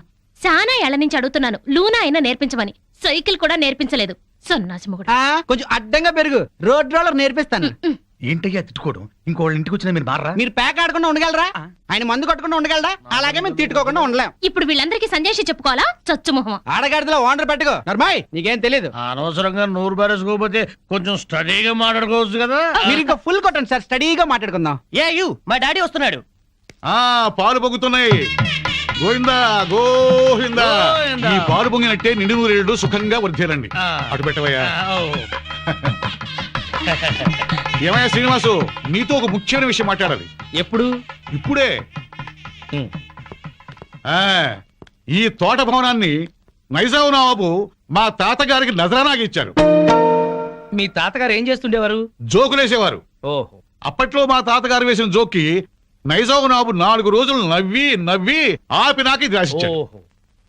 Speaker 3: చాలా ఏళ్ల నుంచి అడుగుతున్నాను, లూనా అయినా నేర్పించమని. సైకిల్ కూడా నేర్పించలేదు. సన్నాసి మొగుడు.
Speaker 7: కొంచెం అడ్డంగా పెరుగు, రోడ్ రోలర్ నేర్పిస్తాను.
Speaker 6: ఏంటయ్యా తిట్టుకోవడం? ఇంకోళ్ళ ఇంటికి వచ్చినా మీరు మారా?
Speaker 7: మీరు ప్యాక్ ఆడకుండా ఉండగలరా? ఆయన మందు కొట్టకుండా ఉండగలరా? అలాగే మేము తిట్టుకోకుండా ఉండలేం.
Speaker 3: ఇప్పుడు వీళ్ళందరికీ సందేశం చెప్పుకోవాలా? చచ్చు మొహం.
Speaker 7: ఆడగాడిలో ఓనర్ పెట్టుకో. నర్మాయ్, నీకేం తెలీదు.
Speaker 6: అనవసరంగా నోరు బారేసుకోకపోతే కొంచెం స్టడీగా మాట్లాడుకోవచ్చు కదా.
Speaker 7: మీరు ఇంకా ఫుల్ కొట్టండి సార్, స్టడీగా మాట్లాడుకుందాం.
Speaker 10: మా డాడీ వస్తున్నాడు.
Speaker 14: పాలు పొంగుతున్నాయి. గోవిందా గోవిందా. ఈ పాలు పొంగినట్టే నిండు నూరేళ్లు సుఖంగా వర్ధేలండి. అటు పెట్టవయ్యా. ఏమయ్యా శ్రీనివాసు, నీతో ఒక ముఖ్యమైన విషయం మాట్లాడాలి.
Speaker 10: ఎప్పుడు?
Speaker 14: ఇప్పుడే. ఈ తోట భవనాన్ని నైజాం నవాబు మా తాతగారికి నజరానాగా ఇచ్చారు.
Speaker 10: మీ తాతగారు ఏం చేస్తుండేవారు?
Speaker 14: జోకులేసేవారు.
Speaker 10: ఓహో.
Speaker 14: అప్పట్లో మా తాతగారు వేసిన జోక్కి నైజాం నవాబు 4 రోజులు నవ్వి నవ్వి ఆపి నాకు ఇది రాసిచ్చాడు.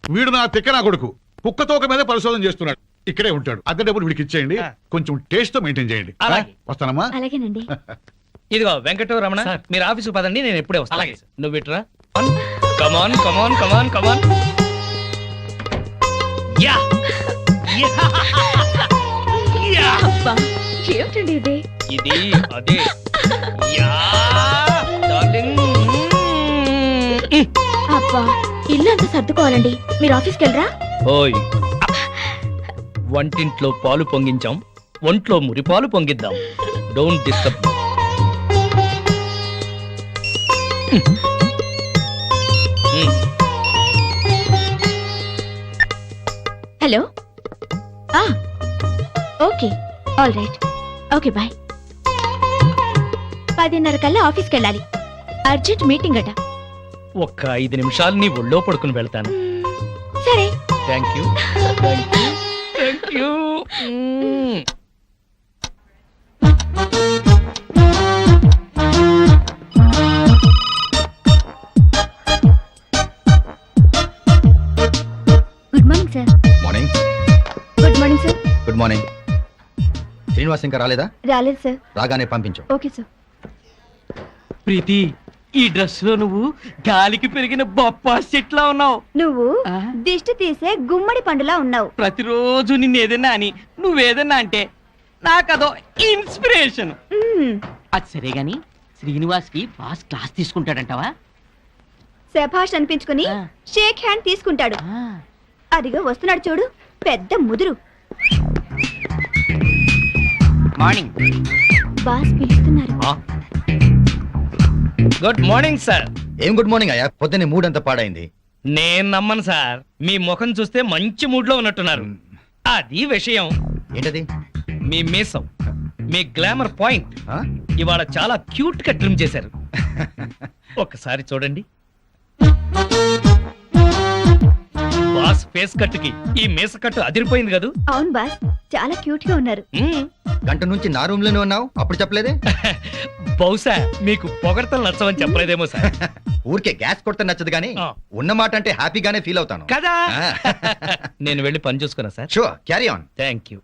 Speaker 14: వీడు నా తిక్క నా కొడుకు కుక్కతోక మీద పరిశోధన చేస్తున్నాడు. ఇక్కడే ఉంటాడు. అద్దె డబ్బులు వీడికి ఇచ్చేయండి. కొంచెం టేస్ట్ తో మెయింటైన్ చేయండి. వస్తానమ్మా.
Speaker 8: అలాగేనండి.
Speaker 10: ఇదిగో వెంకట రమణ, మీరు ఆఫీసు పదండి, నేను ఎప్పుడే వస్తాను. నువ్వు ఇట్రా. కమాన్ కమాన్ కమాన్ కమాన్.
Speaker 8: ఏమిటండి ఇది?
Speaker 10: ఇది అదే.
Speaker 8: అబ్బా, ఇల్లు అంతా సర్దుకోవాలండి. మీరు ఆఫీస్కి వెళ్ళరా?
Speaker 10: ఓయ్ వంటింట్లో పాలు పొంగించాం, ఒంట్లో మురిపాలు పొంగిద్దాం. Don't disturb.
Speaker 8: Hello okay all right okay bye. 10:30 కల్లా ఆఫీస్కి వెళ్ళాలి. అర్జెంట్ మీటింగ్ అట.
Speaker 10: ఒక్క 5 నిమిషాలు నీ ఒళ్ళో పడుకుని వెళ్తాను.
Speaker 8: సరే.
Speaker 10: Thank you. Thank you.
Speaker 8: Good morning sir.
Speaker 15: Morning.
Speaker 8: Good morning sir.
Speaker 15: Good morning. Srinivas ఇంకా రాలేదా?
Speaker 8: రాలేదు సార్.
Speaker 15: రాగానే పంపించు.
Speaker 8: Okay sir.
Speaker 11: ప్రీతి, ఈ డ్రెస్ లో నువ్వు గాలికి పెరిగిన బొప్పాస్ చెట్లా ఉన్నావు.
Speaker 8: నువ్వు దిష్టి తీసే గుమ్మడి పండులా ఉన్నావు.
Speaker 11: ప్రతిరోజు నిన్ను ఏదన్నా అని నువ్వేదన్నా అంటే నాకదో ఇన్స్పిరేషన్. అది సరే గాని శ్రీనివాస్ కి బాస్ క్లాస్ తీసుకుంటాడంటావా?
Speaker 8: శభాష్ అనిపించుకుని షేక్ హ్యాండ్ తీసుకుంటాడు. అదిగో వస్తున్నాడు చూడు, పెద్ద ముదురు.
Speaker 11: మార్నింగ్.
Speaker 8: బాస్ పిలుస్తున్నారు.
Speaker 10: Good morning sir.
Speaker 15: ఏం గుడ్ మార్నింగ్ అయ్యా, పొద్దున్నే మూడ్ అంతా పాడైంది.
Speaker 10: నేను నమ్మను సార్, మీ ముఖం చూస్తే మంచి మూడ్ లో ఉన్నట్టున్నారు. అది విషయం.
Speaker 15: ఏంటది?
Speaker 10: మీ మీసం, మీ గ్లామర్ పాయింట్ ఇవాళ చాలా క్యూట్ గా ట్రిమ్ చేశారు. ఒక్కసారి చూడండి. బాస్ ఫేస్ కట్ కి ఈ మీస కట్టు అదిరిపోయింది కదూ?
Speaker 8: అవును బాస్, చాలా క్యూట్ గా ఉన్నారు.
Speaker 15: గంట నుంచి నా రూమ్ లోనే ఉన్నావు, అప్పుడు చెప్పలేదే?
Speaker 10: బహుశా మీకు పొగడతలు నచ్చవని చెప్పలేదేమో సార్.
Speaker 15: ఊరికే గ్యాస్ కొడితే నచ్చదు కానీ ఉన్నమాట అంటే హ్యాపీగానే ఫీల్ అవుతాను
Speaker 10: కదా. నేను వెళ్ళి పని చూసుకున్నా sir.
Speaker 15: Sure, carry on.
Speaker 10: Thank you.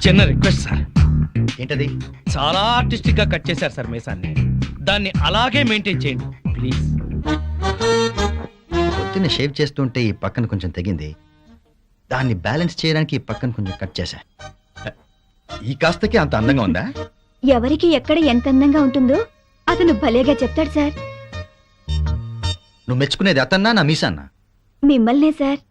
Speaker 10: చిన్న రిక్వెస్ట్ సార్.
Speaker 15: ఏంటది?
Speaker 10: చాలా ఆర్టిస్టిక్ గా కట్ చేశారు సార్ మీసాన్ని. దాన్ని అలాగే మెయింటైన్ చేయండి ప్లీజ్.
Speaker 15: పొద్దున్న షేవ్ చేస్తుంటే ఈ పక్కన కొంచెం తెగింది, దాన్ని బ్యాలెన్స్ చేయడానికి ఈ పక్కన కొంచెం కట్ చేశా. ఈ కాస్తకి అంత అందంగా ఉందా?
Speaker 8: ఎవరికి ఎక్కడ ఎంత అందంగా ఉంటుందో అతను భలేగా చెప్తాడు సార్.
Speaker 15: నువ్వు మెచ్చుకునేది అతన్నా నా మీసన్నా?
Speaker 8: మిమ్మల్నే సార్.